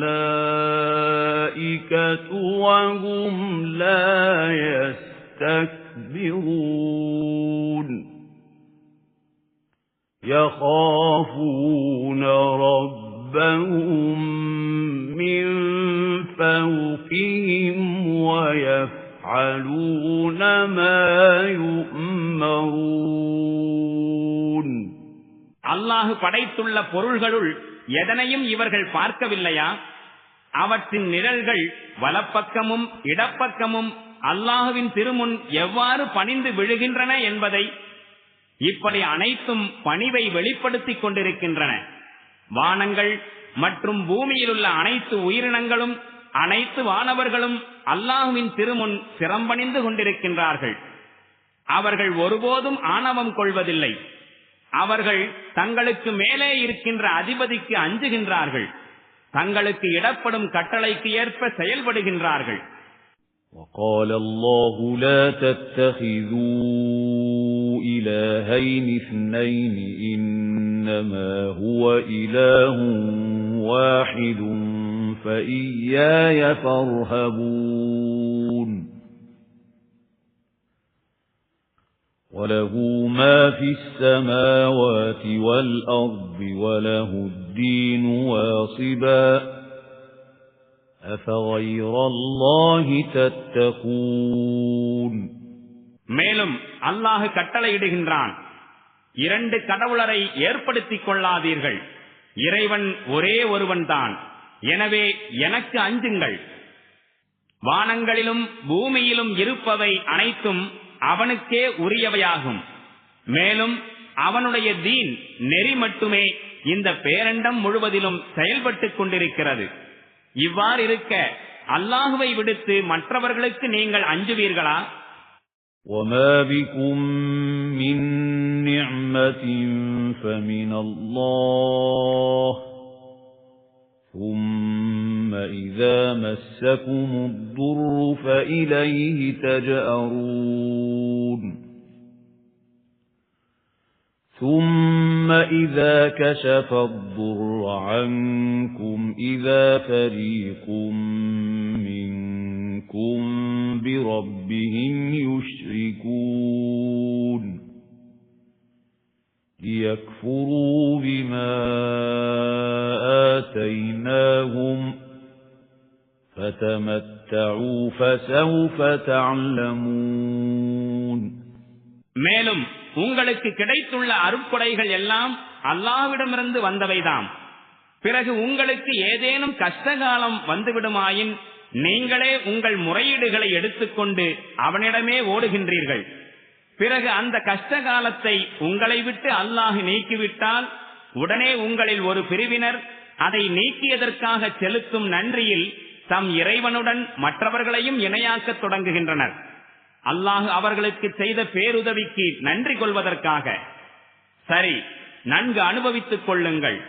وَهُمْ لَا يَسْتَكْبِرُونَ يَخَافُونَ رَبَّهُم مِّن فَوْقِهِمْ وَيَفْعَلُونَ مَا يُؤْمَرُونَ. அல்லாஹ் படைத்துள்ள பொருள்களுள் எதனையும் இவர்கள் பார்க்கவில்லையா? அவற்றின் நிழல்கள் வலப்பக்கமும் இடப்பக்கமும் அல்லாஹுவின் திருமுன் எவ்வாறு பணிந்து விழுகின்றன என்பதை இப்படி அனைத்தும் பணிவை வெளிப்படுத்திக் கொண்டிருக்கின்றன. வானங்கள் மற்றும் பூமியிலுள்ள அனைத்து உயிரினங்களும் அனைத்து வானவர்களும் அல்லாஹுவின் திருமுன் சிரம்பணிந்து கொண்டிருக்கின்றார்கள். அவர்கள் ஒருபோதும் ஆணவம் கொள்வதில்லை. அவர்கள் தங்களுக்கு மேலே இருக்கின்ற அதிபதிக்கு அஞ்சுகின்றார்கள். தங்களுக்கு இடப்படும் கட்டளைக்கு ஏற்ப செயல்படுகின்றார்கள். وقال الله لا تتخذوا إلهين اثنين إنما هو إله واحد فإياي فارهبون وله ما في السماوات والأرض وله الدين واصبا أفغير الله تتقون. மேலும் அல்லாஹ் கட்டளையிடுகின்றான், இரண்டு கடவுளரை ஏற்படுத்திக் கொள்ளாதீர்கள். இறைவன் ஒரே ஒருவன்தான். எனவே எனக்கு அஞ்சுங்கள். வானங்களிலும் பூமியிலும் இருப்பவை அனைத்தும் அவனுக்கே உரியவையாகும். மேலும் அவனுடைய தீன் நெறி மட்டுமே இந்த பேரண்டம் முழுவதிலும் செயல்பட்டுக் கொண்டிருக்கிறது. இவ்வாறு இருக்க அல்லாஹுவை விடுத்து மற்றவர்களுக்கு நீங்கள் அஞ்சுவீர்களா? وَمَا بِكُم مِّن نِّعْمَةٍ فَمِنَ اللَّهِ ثُمَّ إِذَا مَسَّكُمُ الضُّرُّ فَإِلَيْهِ تَجْأَرُونَ ثُمَّ إِذَا كَشَفَ الضُّرَّ عَنكُمْ إِذَا فَرِيقٌ مِّنكُم بِرَبِّهِمْ يُشْرِكُونَ لِيَكْفُرُوا بِمَا آتَيْنَاهُمْ فَتَمَتَّعُوا فَسَوْفَ تَعْلَمُونَ. மேலும் உங்களுக்கு கிடைத்துள்ள அருட்கொடைகள் எல்லாம் அல்லாஹ்விடமிருந்து வந்தவைதாம். பிறகு உங்களுக்கு ஏதேனும் கஷ்டகாலம் வந்துவிடுமாயின் நீங்களே உங்கள் முறையீடுகளை எடுத்துக்கொண்டு அவனிடமே ஓடுகின்றீர்கள். பிறகு அந்த கஷ்டகாலத்தை உங்களை விட்டு அல்லாஹ் நீக்கிவிட்டால் உடனே உங்களில் ஒரு பிரிவினர் அதை நீக்கியதற்காக செலுத்தும் நன்றியில் தம் இறைவனுடன் மற்றவர்களையும் இணையாக்கத் தொடங்குகின்றனர். அல்லாஹ் அவர்களுக்கு செய்த பேருதவிக்கு நன்றி கொள்வதற்காக. சரி, நன்கு அனுபவித்துக் கொள்ளுங்கள்.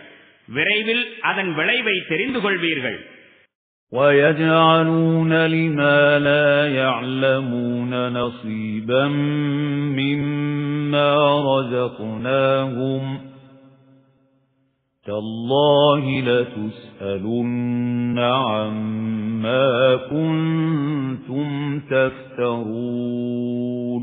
விரைவில் அதன் விளைவை தெரிந்து கொள்வீர்கள். وَيَجْعَلُونَ لِمَا لَا يَعْلَمُونَ نَصِيبًا مِّمَّا رَزَقْنَاهُمْ تَاللَّهِ لَتُسْأَلُنَّ عَمَّا كُنتُمْ تَفْتَرُونَ.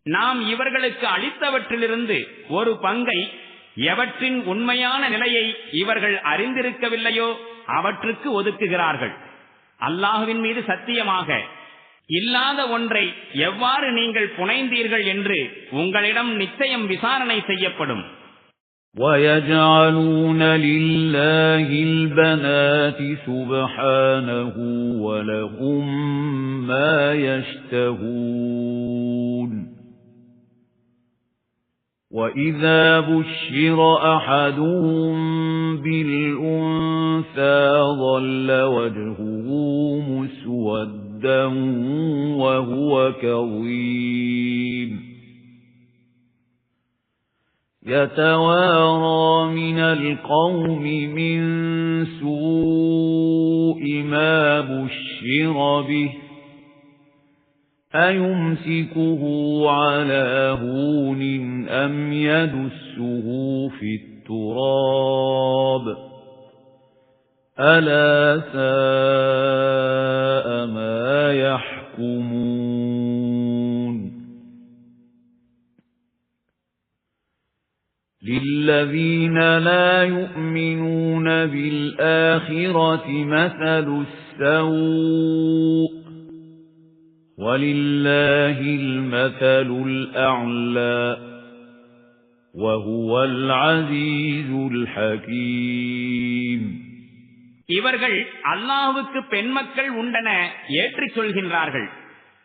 நாம் இவர்களுக்கு அளித்தவற்றிலிருந்து ஒரு பங்கை எவற்றின் உண்மையான நிலையை இவர்கள் அறிந்திருக்கவில்லையோ அவற்றுக்கு ஒதுக்குகிறார்கள். அல்லாஹுவின் மீது சத்தியமாக இல்லாத ஒன்றை எவ்வாறு நீங்கள் புனைந்தீர்கள் என்று உங்களிடம் நிச்சயம் விசாரணை செய்யப்படும். وَيَجْعَلُونَ لِلَّهِ الْبَنَاتِ سُبْحَانَهُ وَلَهُم مَّا يَشْتَهُونَ وَإِذَا بُشِّرَ أَحَدُهُم بِالْأُنثَىٰ ظَلَّ وَجْهُهُ مُسْوَدًّا وَهُوَ كَظِيمٌ يَتَوَارَىٰ مِنَ الْقَوْمِ مِن سُوءِ مَا بُشِّرَ بِهِ أَيُمْسِكُهُ عَلَىٰ هُونٍ أَمْ يَدُسُّهُ فِي التُّرَابِ أَلَا سَاءَ مَا يَحْكُمُونَ. لِلَّذِينَ لَا يُؤْمِنُونَ بِالْآخِرَةِ مَثَلُ السَّوْءِ وَلِلَّهِ الْمَثَلُ الْأَعْلَى وَهُوَ الْعَزِيزُ الْحَكِيمُ. இவர்கள் அல்லாஹ்வுக்கு பெண்மக்கள் உண்டென ஏற்றிச் சொல்கின்றார்கள்.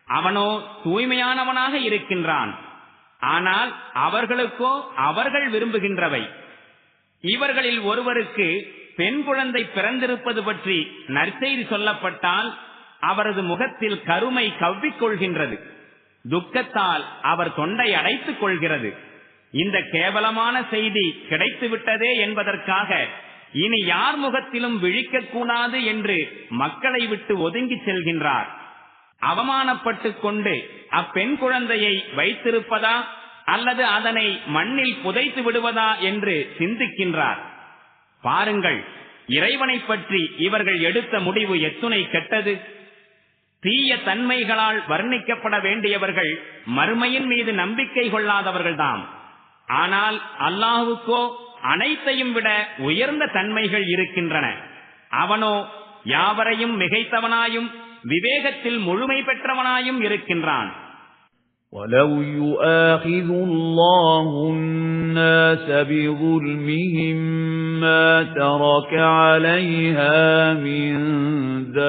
அவனோ தூய்மையானவனாக இருக்கின்றான். ஆனால் அவர்களுக்கோ அவர்கள் விரும்புகின்றவை. இவர்களில் ஒருவருக்கு பெண் குழந்தை பிறந்திருப்பது பற்றி நற்செய்தி சொல்லப்பட்டால் அவரது முகத்தில் கருமை கவ்விக்கொள்கின்றது. துக்கத்தால் அவர் தொண்டை அடைத்துக் கொள்கிறது. இந்த கேவலமான செய்தி கிடைத்துவிட்டதே என்பதற்காக இனி யார் முகத்திலும் விழிக்கக் கூடாது என்று மக்களை விட்டு ஒதுங்கி செல்கின்றார். அவமானப்பட்டுக் கொண்டு அப்பெண் குழந்தையை வைத்திருப்பதா அல்லது அதனை மண்ணில் புதைத்து விடுவதா என்று சிந்திக்கின்றார். பாருங்கள், இறைவனை பற்றி இவர்கள் எடுத்த முடிவு எத்துணை கெட்டது. தீய தன்மைகளால் வர்ணிக்கப்பட வேண்டியவர்கள் மறுமையின் மீது நம்பிக்கை கொள்ளாதவர்கள்தாம். ஆனால் அல்லாஹ்வுக்கோ அனைத்தையும் விட உயர்ந்த தன்மைகள் இருக்கின்றன. அவனோ யாவரையும் மிகைத்தவனாயும் விவேகத்தில் முழுமை பெற்றவனாயும் இருக்கின்றான். وَلَوْ يُؤَاخِذُ اللَّهُ النَّاسَ بِظُلْمِهِمْ مَا تَرَكَ عَلَيْهَا مِنْ دَابَّةٍ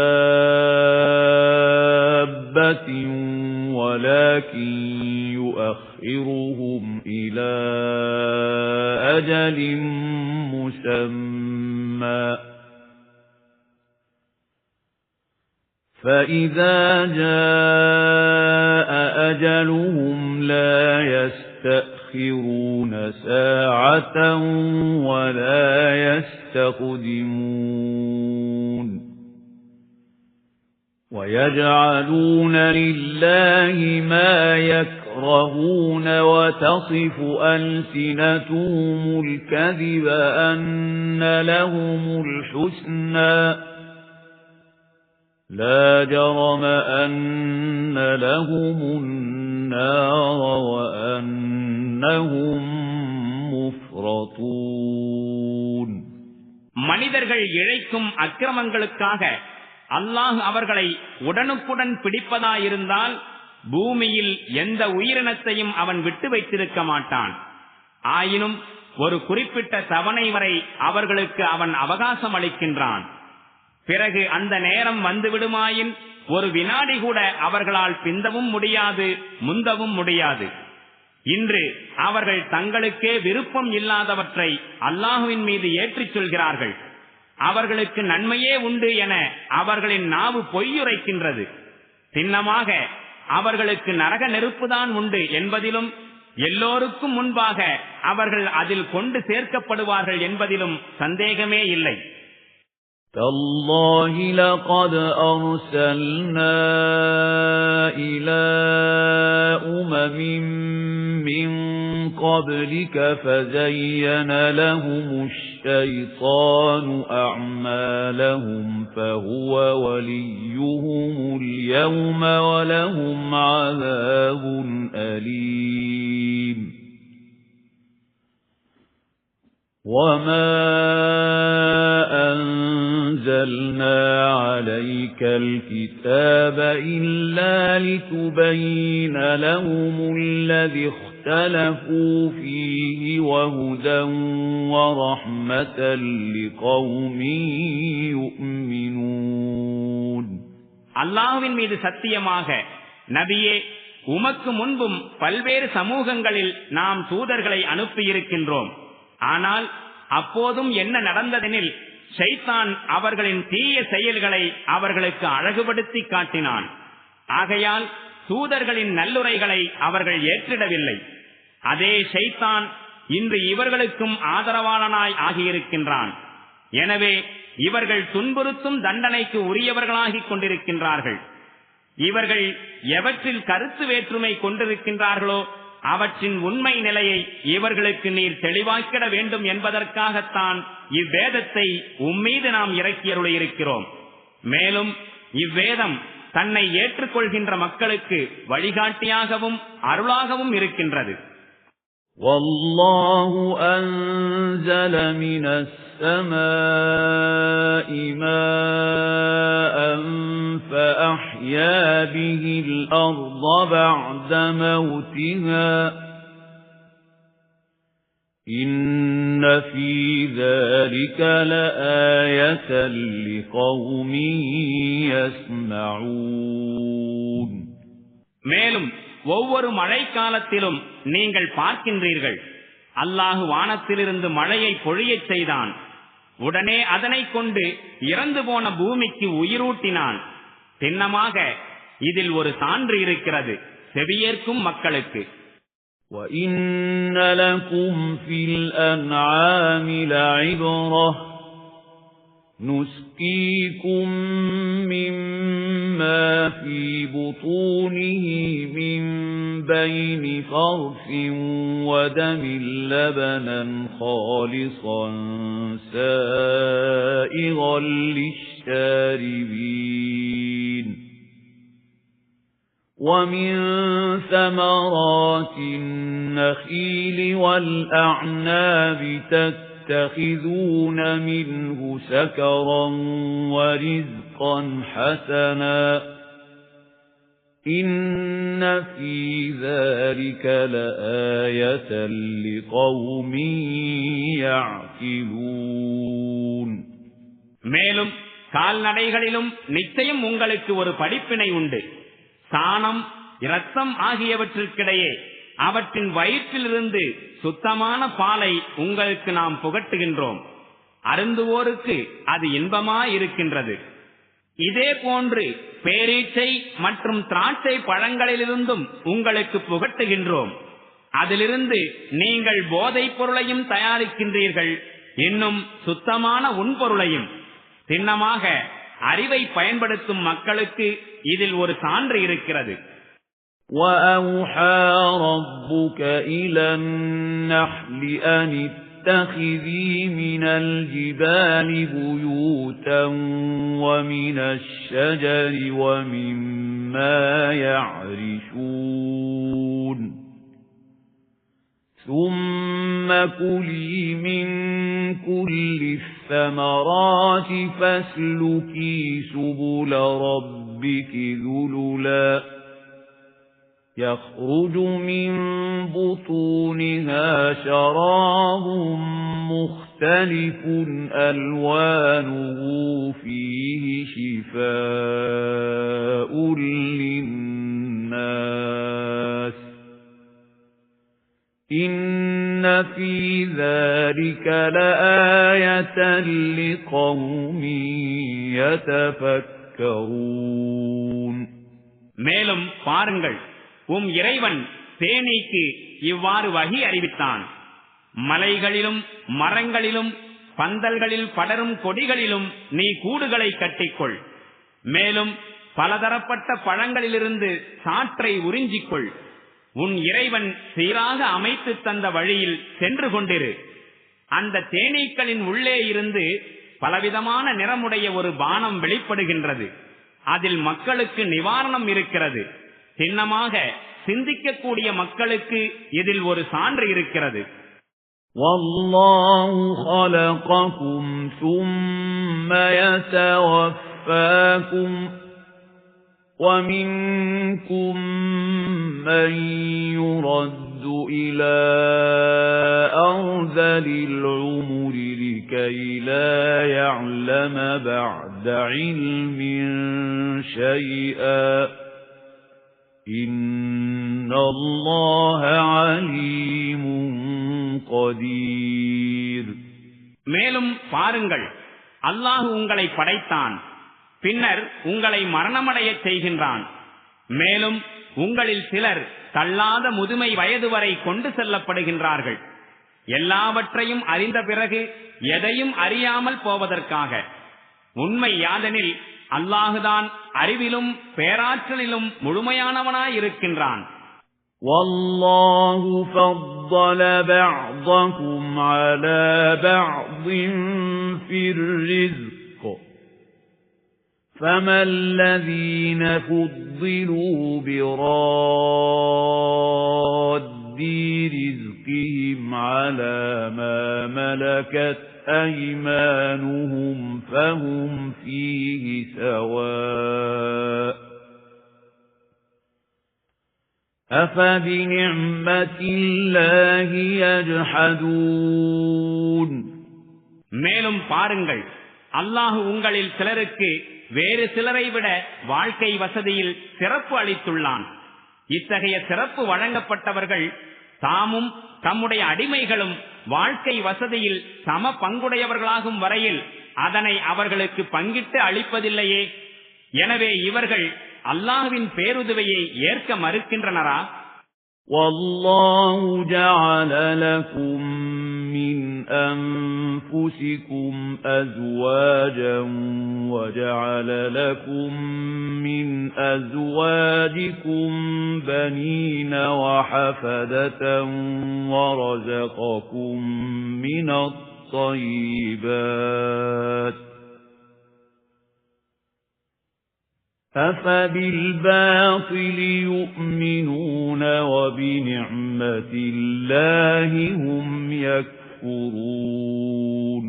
وَلَكِنْ يُؤَخِّرُهُمْ إِلَى أَجَلٍ مُّسَمًّى فَإِذَا جَاءَ أَجَلُهُمْ لَا يَسْتَأْخِرُونَ سَاعَةً وَلَا يَسْتَقْدِمُونَ وَيَجْعَلُونَ لِلَّهِ مَا يَكْرَهُونَ وَتَصِفُ أَلْسِنَتُهُمُ الْكَذِبَ أَنَّ لَهُمُ الْحُسْنَى لَا جَرَمَ أَنَّ لَهُمُ النَّارَ وَأَنَّهُمْ مُفْرَطُونَ. மனிதர்கள் இழைக்கும் அக்கிரமங்களுக்காக அல்லாஹ் அவர்களை உடனுக்குடன் பிடிப்பதாயிருந்தால் பூமியில் எந்த உயிரினத்தையும் அவன் விட்டு வைத்திருக்க மாட்டான். ஆயினும் ஒரு குறிப்பிட்ட தவணை வரை அவர்களுக்கு அவன் அவகாசம் அளிக்கின்றான். பிறகு அந்த நேரம் வந்துவிடுமாயின் ஒரு வினாடி கூட அவர்களால் பிந்தவும் முடியாது, முந்தவும் முடியாது. இன்று அவர்கள் தங்களுக்கே விருப்பம் இல்லாதவற்றை அல்லாஹுவின் மீது ஏற்றிச் சொல்கிறார்கள். அவர்களுக்கு நன்மையே உண்டு என அவர்களின் நாவு பொய்யுரைக்கின்றது. சின்னமாக அவர்களுக்கு நரக நெருப்புதான் உண்டு என்பதிலும் எல்லோருக்கும் முன்பாக அவர்கள் அதில் கொண்டு சேர்க்கப்படுவார்கள் என்பதிலும் சந்தேகமே இல்லை. تَاللَّهِ لَقَدْ أَرْسَلْنَا إِلَى أُمَمٍ مِّن قَبْلِكَ فَزَيَّنَ لَهُمُ الشَّيْطَانُ أَعْمَالَهُمْ فَهُوَ وَلِيُّهُمُ الْيَوْمَ وَلَهُمْ عَذَابٌ أَلِيمٌ. وَمَا أَنزَلْنَا عَلَيْكَ الْكِتَابَ إِلَّا لِتُبَيِّنَ لَهُمُ الَّذِي اخْتَلَفُوا فِيهِ وَهُدًى وَرَحْمَةً لِقَوْمٍ يُؤْمِنُونَ. அல்லாஹ்வின் மீது சத்தியமாக நபியே, உமக்கு முன்பும் பல்வேறு சமூகங்களில் நாம் தூதர்களை அனுப்பியிருக்கின்றோம். ஆனால் அப்போதும் என்ன நடந்ததெனில் ஷைத்தான் அவர்களின் தீய செயல்களை அவர்களுக்கு அழகுபடுத்தி காட்டினான். ஆகையால் தூதர்களின் நல்லுரைகளை அவர்கள் ஏற்றிடவில்லை. அதே ஷைத்தான் இன்று இவர்களுக்கும் ஆதரவாளனாய் ஆகியிருக்கின்றான். எனவே இவர்கள் துன்புறுத்தும் தண்டனைக்கு உரியவர்களாகிக் கொண்டிருக்கின்றார்கள். இவர்கள் எவற்றில் கருத்து வேற்றுமை கொண்டிருக்கின்றார்களோ அவற்றின் உண்மை நிலையை இவர்களுக்கு நீர் தெளிவாக்கிட வேண்டும் என்பதற்காகத்தான் இவ்வேதத்தை உம்மீது நாம் இறக்கியருளியிருக்கிறோம். மேலும் இவ்வேதம் தன்னை ஏற்றுக்கொள்கின்ற மக்களுக்கு வழிகாட்டியாகவும் அருளாகவும் இருக்கின்றது. وَاللَّهُ أَنزَلَ مِنَ السَّمَاءِ مَاءً فَأَحْيَا بِهِ الْأَرْضَ بَعْدَ مَوْتِهَا إِنَّ في ذلك لآية لقوم يسمعون. மேலும் ஒவ்வொரு மழைக்காலத்திலும் நீங்கள் பார்க்கின்றீர்கள், அல்லாஹ் வானத்திலிருந்து மழையை பொழியச் செய்தான். உடனே அதனை கொண்டு இறந்து போன பூமிக்கு உயிரூட்டினான். சின்னமாக இதில் ஒரு சான்று இருக்கிறது செவியேற்கும் மக்களுக்கு. وَإِنَّ لَكُمْ فِي الْأَنْعَامِ لَعِبْرَةً نُسْقِيكُم مِّمَّا فِي بُطُونِهِ مِن بَيْنِ فَرْثٍ وَدَمٍ لَّبَنًا خَالِصًا سَائِغًا لِّلشَّارِبِينَ وَمِن ثَمَرَاتِ النَّخِيلِ وَالْأَعْنَابِ تَتَّخِذُونَ مِنْهُ سَكَرًا وَرِزْقًا حَسَنًا إِنَّ فِي ذَلِكَ لَآيَةً لِقَوْمٍ يَعْقِلُونَ. மேலும் கால்நடைகளிலும் நிச்சயம் உங்களுக்கு ஒரு படிப்பினை உண்டு. சாணம், இரத்தம் ஆகியவற்றிற்கிடையே அவற்றின் வயிற்றிலிருந்து சுத்தமான பாலை உங்களுக்கு நாம் புகட்டுகின்றோம். அருந்துவோருக்கு அது இன்பமாயிருக்கின்றது. இதே போன்று பேரீச்சை மற்றும் திராட்சை பழங்களிலிருந்தும் உங்களுக்கு புகட்டுகின்றோம். அதிலிருந்து நீங்கள் போதைப் பொருளையும் தயாரிக்கின்றீர்கள், இன்னும் சுத்தமான உண்பொருளையும். சின்னமாக அறிவை பயன்படுத்தும் மக்களுக்கு இதில் ஒரு சான்று இருக்கிறது. وَأَوْحَى رَبُّكَ إِلَى النَّحْلِ أَنِ اتَّخِذِي مِنَ الْجِبَالِ بُيُوتًا وَمِنَ الشَّجَرِ وَمِمَّا يَعْرِشُونَ ثُمَّ كُلِي مِن كُلِّ الثَّمَرَاتِ فَاسْلُكِي سُبُلَ رَبِّكِ ذُلُلًا يَخْرُجُ مِن بُطُونِهَا شَرَابٌ مُخْتَلِفٌ أَلْوَانُهُ فِيهِ شِفَاءٌ لِّلنَّاسِ إِنَّ فِي ذَلِكَ لَآيَةً لِقَوْمٍ يَتَفَكَّرُونَ. மேலும் பாருங்கள், இறைவன் தேனீக்கு இவ்வாறு வகி அறிவித்தான். மலைகளிலும் மரங்களிலும் பந்தல்களில் படரும் கொடிகளிலும் நீ கூடுகளை கட்டிக்கொள். மேலும் பலதரப்பட்ட பழங்களிலிருந்து சாற்றை உறிஞ்சிக்கொள். உன் இறைவன் சீராக அமைத்து தந்த வழியில் சென்று கொண்டிரு. அந்த தேனீக்களின் உள்ளே இருந்து பலவிதமான நிறமுடைய ஒரு பானம் வெளிப்படுகின்றது. அதில் மக்களுக்கு நிவாரணம் இருக்கிறது. சின்னமாக சிந்திக்கக்கூடிய மக்களுக்கு இதில் ஒரு சான்று இருக்கிறது. وَاللَّهُ خَلَقَكُمْ ثُمَّ يَتَوَفَّاكُمْ وَمِنكُم مَّن يُرَدُّ إِلَى أَرْذَلِ الْعُمُرِ لِكَيْ لَا يَعْلَمَ بَعْدَ عِلْمٍ شَيْئًا إِنَّ اللَّهَ عَلِيمٌ قَدِيرٌ. மேலும் பாருங்கள், அல்லாஹ் உங்களை படைத்தான், பின்னர் உங்களை மரணமடையச் செய்கின்றான். மேலும் உங்களில் சிலர் தள்ளாத முதுமை வயது வரை கொண்டு செல்லப்படுகின்றார்கள். எல்லாவற்றையும் அறிந்த பிறகு எதையும் அறியாமல் போவதற்காக. உண்மை யாதெனில் அல்லாஹுதான் அறிவிலும் பேராற்றலிலும் முழுமையானவனாயிருக்கின்றான். وَاللَّهُ فَضَّلَ بَعْضَكُمْ عَلَى بَعْضٍ فِي الرِّزْقِ فَمَا الَّذِينَ فُضِّلُوا بِرَادِّ رِزْقِهِمْ عَلَى مَا مَلَكَتْ أَيْمَانُهُمْ فَهُمْ فِيهِ سَوَاءٌ أَفَبِنِعْمَةِ اللَّهِ يَجْحَدُونَ மேலும் பாருங்கள், அல்லாஹ் உங்களில் சிலருக்கு வேறு சிலரை விட வாழ்க்கை வசதியில் சிறப்பு அளித்துள்ளான். இத்தகைய சிறப்பு வழங்கப்பட்டவர்கள் தாமும் தம்முடைய அடிமைகளும் வாழ்க்கை வசதியில் சம பங்குடையவர்களாகும் வரையில் அதனை அவர்களுக்கு பங்கிட்டு அளிப்பதில்லையே. எனவே இவர்கள் அல்லாஹ்வின் பேருதவியை ஏற்க மறுக்கின்றனரா? வல்லாஹு ஜஅல லகும் மின் அன்ஃபுசிகும் அஸ்வாஜன் வஜஅல லகும் மின் அஸ்வாஜிகும் பனீன வஹஃபததன் வரஸககும் மினத் த்வையிபாத் أَفَبِالْبَاطِلِ يُؤْمِنُونَ وَبِنِعْمَةِ اللَّهِ هُمْ يَكْفُرُونَ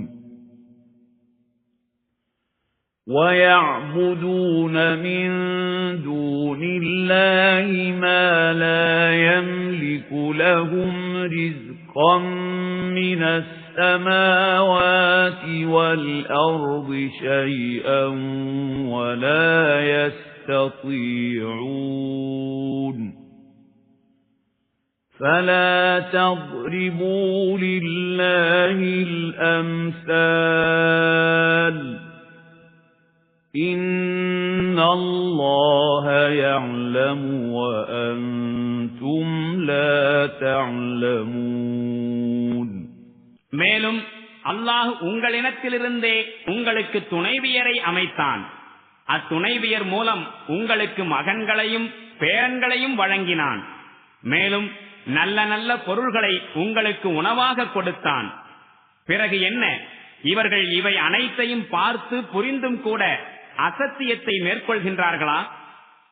وَيَعْبُدُونَ مِن دُونِ اللَّهِ مَا لَا يَمْلِكُ لَهُمْ رِزْقًا مِنَ السَّمَاوَاتِ وَالْأَرْضِ شَيْئًا وَلَا يَسْتَطِيعُونَ فَلَا تَضْرِبُوا لِلَّهِ الْأَمْثَالَ إِنَّ اللَّهَ يَعْلَمُ وَأَنْتُمْ لَا تَعْلَمُونَ மேலும் அல்லாஹ் உங்களிடத்திலிருந்தே உங்களுக்கு துணைவியரை அமைத்தான். அத்துணைவியர் மூலம் உங்களுக்கு மகன்களையும் பேரன்களையும் வழங்கினான். மேலும் நல்ல நல்ல பொருள்களை உங்களுக்கு உணவாக கொடுத்தான். பிறகு என்ன, இவர்கள் இவை அனைத்தையும் பார்த்து புரிந்தும் கூட அசத்தியத்தை மேற்கொள்கின்றார்களா?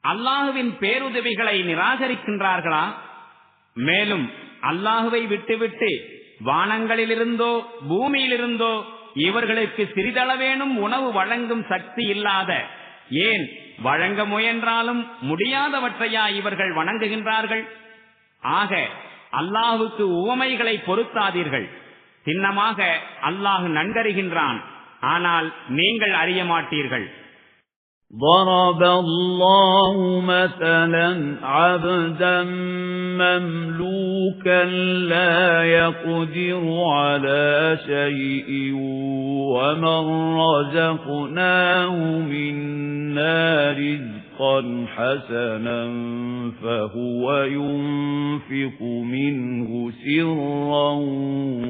அல்லாஹுவின் பேருதவிகளை நிராகரிக்கின்றார்களா? மேலும் அல்லாஹுவை விட்டுவிட்டு வானங்களிலிருந்தோ பூமியிலிருந்தோ இவர்களுக்கு சிறிதளவேனும் உணவு வழங்கும் சக்தி இல்லாத, ஏன் வழங்க முயன்றாலும் முடியாதவற்றையா இவர்கள் வணங்குகின்றார்கள்? ஆக அல்லாஹுக்கு உவமைகளை பொருத்தாதீர்கள். சின்னமாக அல்லாஹ் நன்கறிகின்றான், ஆனால் நீங்கள் அறிய மாட்டீர்கள். ضرب الله مثلا عبدا مملوكا لا يقدر على شيء ومن رزقناه منا رزقا حسنا فهو ينفق منه سرا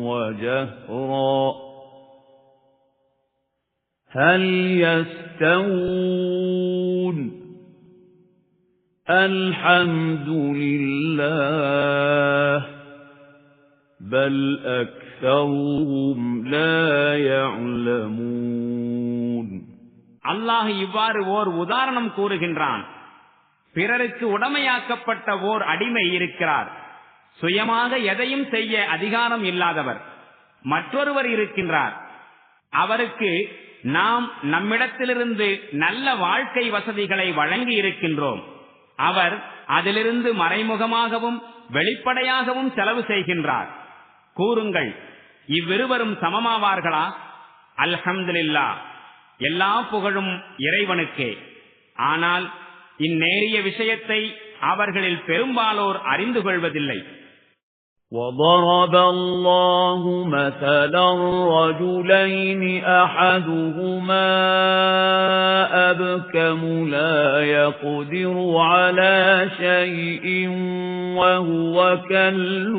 وجهرا هل يستوون الحمد لله بل أكثرهم لا يعلمون அல்லாஹ் இவ்வாறு ஓர் உதாரணம் கூறுகின்றான். பிறருக்கு உடமையாக்கப்பட்ட ஓர் அடிமை இருக்கிறார். சுயமாக எதையும் செய்ய அதிகாரம் இல்லாதவர் மற்றொருவர் இருக்கின்றார். அவருக்கு நாம் நம்மிடத்திலிருந்து நல்ல வாழ்க்கை வசதிகளை வழங்கி இருக்கின்றோம். அவர் அதிலிருந்து மறைமுகமாகவும் வெளிப்படையாகவும் செலவு செய்கின்றார். கூறுங்கள், இவ்விருவரும் சமமாவார்களா? அல்ஹம்துலில்லாஹ், எல்லா புகழும் இறைவனுக்கே. ஆனால் இந்நேரிய விஷயத்தை அவர்களில் பெரும்பாலோர் அறிந்து கொள்வதில்லை. وَضَرَبَ اللَّهُ مَثَلًا رَجُلَيْنِ أَحَدُهُمَا أَبْكَمُ لَا يَقْدِرُ عَلَى شَيْءٍ وَهُوَ كَلٌّ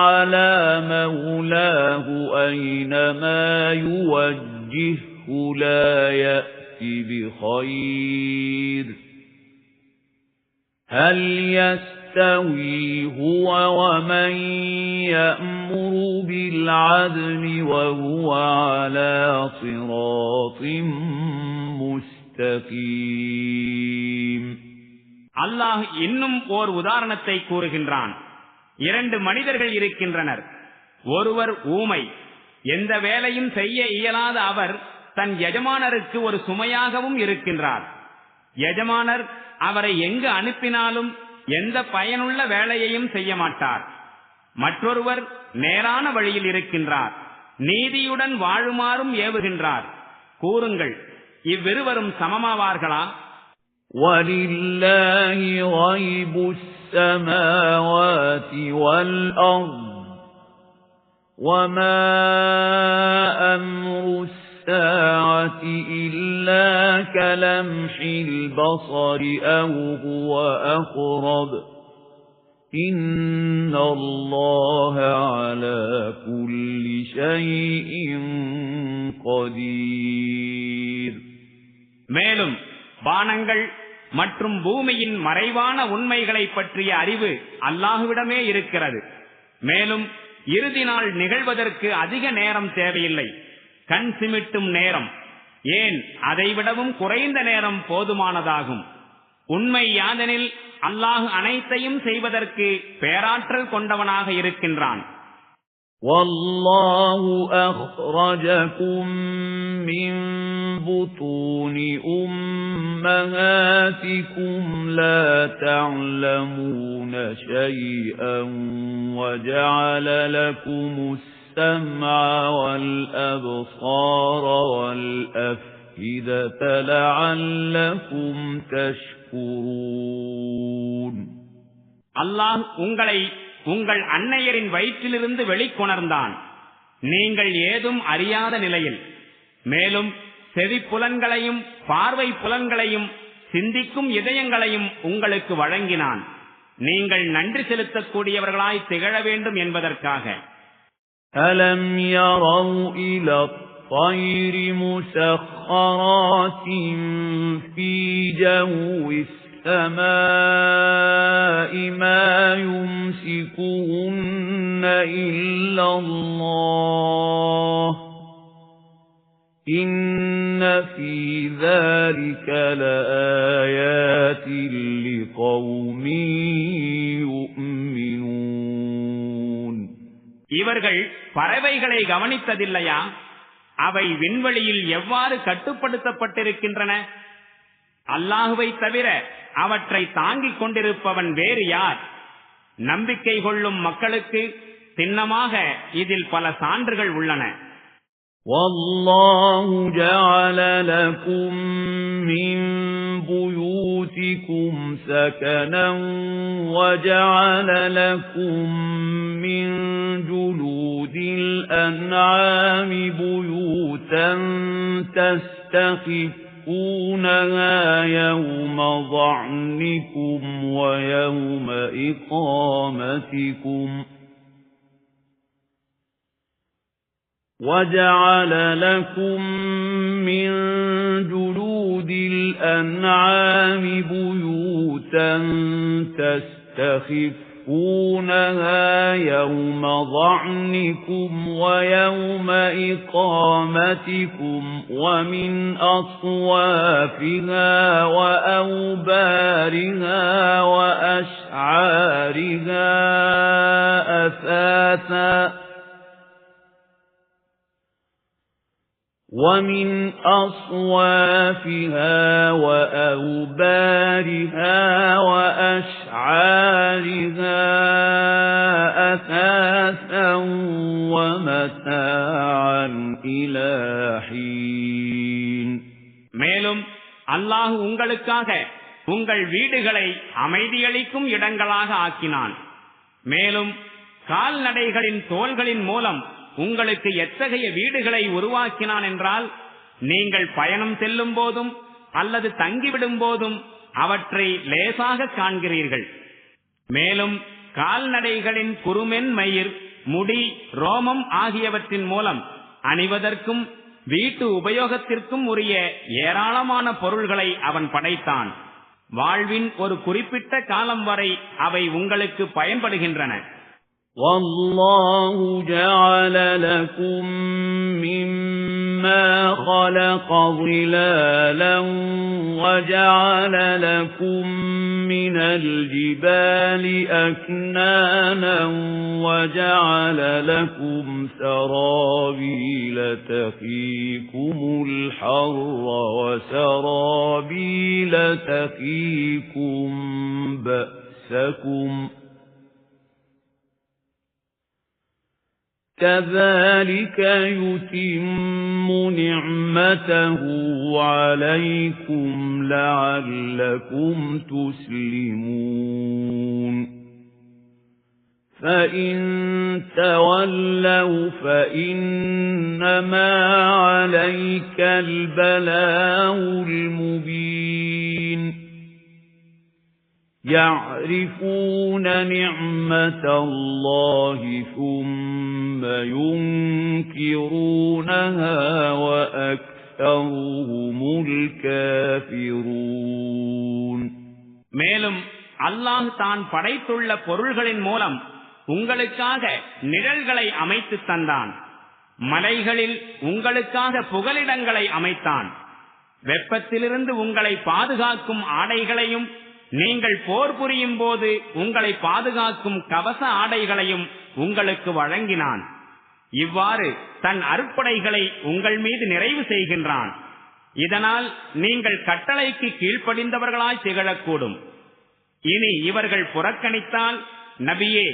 عَلَى مَوْلَاهُ أَيْنَمَا يُوَجِّههُ لَا يَأْتِ بِخَيْرٍ هَلْ يَسْتَوِي هُوَ وَمَن يَأْمُرُ بِالْعَدْلِ وَهُوَ عَلَى صِرَاطٍ مُسْتَقِيمٍ அல்லாஹ் இன்னும் ஓர் உதாரணத்தை கூறுகின்றான். 2 மனிதர்கள் இருக்கின்றனர். ஒருவர் ஊமை, எந்த வேலையும் செய்ய இயலாத அவர் தன் எஜமானருக்கு ஒரு சுமையாகவும் இருக்கின்றார். எஜமானர் அவரை எங்கு அனுப்பினாலும் எந்த பயனுள்ள வேலையையும் செய்ய மாட்டார். மற்றொருவர் நேரான வழியில் இருக்கின்றார், நீதியுடன் வாழுமாறும் ஏவுகின்றார். கூறுங்கள், இவ்விருவரும் சமமாவார்களா? وَلِلَّهِ غَيْبُ السَّمَاوَاتِ وَالْأَرْضِ وَمَا أَمْرُ السَّاعَةِ إِلَّا كَلَمْحِ الْبَصَرِ أَوْ هُوَ أَقْرَبُ إِنَّ اللَّهَ عَلَى كُلِّ شَيْءٍ قَدِيرٌ. மேலும் வானங்கள் மற்றும் பூமியின் மறைவான உண்மைகளை பற்றிய அறிவு அல்லாஹ்விடமே இருக்கிறது. மேலும் இறுதி நாள் நிகழ்வதற்கு அதிக நேரம் தேவையில்லை, கண் சிமிட்டும் நேரம், ஏன் அதைவிடவும் குறைந்த நேரம் போதுமானதாகும். உண்மை யாதெனில் அல்லாஹ் அனைத்தையும் செய்வதற்கு பேராற்றல் கொண்டவனாக இருக்கின்றான். وَاللَّهُ أَخْرَجَكُم مِّن بُطُونِ أُمَّهَاتِكُمْ لَا تَعْلَمُونَ شَيْئًا وَجَعَلَ لَكُمُ السَّمْعَ وَالْأَبْصَارَ وَالْأَفْئِدَةَ لَعَلَّكُمْ تَشْكُرُونَ. அல்லாஹ் உங்களை உங்கள் அன்னையரின் வயிற்றிலிருந்து வெளிக்கொணர்ந்தான், நீங்கள் ஏதும் அறியாத நிலையில். மேலும் செவிப்புலன்களையும் பார்வை புலன்களையும் சிந்திக்கும் இதயங்களையும் உங்களுக்கு வழங்கினான், நீங்கள் நன்றி செலுத்தக்கூடியவர்களாய் திகழ வேண்டும் என்பதற்காக. أَلَمْ يَرَوْا إِلَى الطَّيْرِ مُسَخَّرَاتٍ فِي جَوِّ السَّمَاءِ مَا يُمْسِكُهُنَّ إِلَّا اللَّهُ إِنَّ فِي ذَلِكَ لَآيَاتٍ لِقَوْمٍ يُؤْمِنُونَ. இவர்கள் பறவைகளை கவனித்ததில்லையா? அவை விண்வெளியில் எவ்வாறு கட்டுப்படுத்தப்பட்டிருக்கின்றன? அல்லாஹுவை தவிர அவற்றை தாங்கிக் கொண்டிருப்பவன் வேறு யார்? நம்பிக்கை கொள்ளும் மக்களுக்கு சின்னமாக இதில் பல சான்றுகள் உள்ளன. وَاللَّهُ جَعَلَ لَكُم مِّن بُيُوتِكُمْ سَكَنًا وَجَعَلَ لَكُم مِّن جُلُودِ الْأَنْعَامِ بُيُوتًا تَسْتَخِفُّونَهَا يَوْمَ ظَعْنِكُمْ وَيَوْمَ إِقَامَتِكُمْ وَجَعَلَ لَكُم مِّن جُلُودِ الْأَنْعَامِ بُيُوتًا تَسْتَخِفُّونَهَا يَوْمَ ظَعْنِكُمْ وَيَوْمَ إِقَامَتِكُمْ وَمِنْ أَصْوَافِهَا وَأَوْبَارِهَا وَأَشْعَارِهَا أَثَاثًا وَمِنْ أَصْوَافِهَا وَأَوْبَارِهَا وَأَشْعَارِهَا أَثَاثًا وَمَتَاعًا إِلَى حِينٍ. மேலும் அல்லாஹ் உங்களுக்காக உங்கள் வீடுகளை அமைதியளிக்கும் இடங்களாக ஆக்கினான். மேலும் கால்நடைகளின் தோள்களின் மூலம் உங்களுக்கு எத்தகைய வீடுகளை உருவாக்கினான் என்றால், நீங்கள் பயணம் செல்லும் போதும் அல்லது தங்கிவிடும் போதும் அவற்றை லேசாக காண்கிறீர்கள். மேலும் கால்நடைகளின் குருமென் மயிர், முடி, ரோமம் ஆகியவற்றின் மூலம் அணிவதற்கும் வீட்டு உபயோகத்திற்கும் உரிய ஏராளமான பொருள்களை அவன் படைத்தான். வாழ்வின் ஒரு குறிப்பிட்ட காலம் வரை அவை உங்களுக்கு பயன்படுகின்றன. وَاللَّهُ جَعَلَ لَكُم مِّمَّا خَلَقَ ظِلَالًا وَجَعَلَ لَكُم مِّنَ الْجِبَالِ أَكْنَانًا وَجَعَلَ لَكُمْ سَرَابِيلَ تَقِيكُمُ الْحَرَّ وَسَرَابِيلَ تَقِيكُم بَأْسَكُمْ كذلك يتم نعمته عليكم لعلكم تسلمون فإن تولوا فإنما عليك البلاغ المبين يعرفون نعمة الله ثم ينكرونها وأكثرهم الكافرون மேலும் அல்லாஹ் தான் படைத்துள்ள பொருள்களின் மூலம் உங்களுக்காக நிழல்களை அமைத்து தந்தான். மலைகளில் உங்களுக்காக புகலிடங்களை அமைத்தான். வெப்பத்திலிருந்து உங்களை பாதுகாக்கும் ஆடைகளையும் நீங்கள் போர் புரியும் போது உங்களை பாதுகாக்கும் கவச ஆடைகளையும் உங்களுக்கு வழங்கினான். இவ்வாறு தன் அருட்படைகளை உங்கள் மீது நிறைவு செய்கின்றான். இதனால் நீங்கள் கட்டளைக்கு கீழ்ப்படிந்தவர்களாய் திகழக்கூடும். இனி இவர்கள் புறக்கணித்தால் நபியே,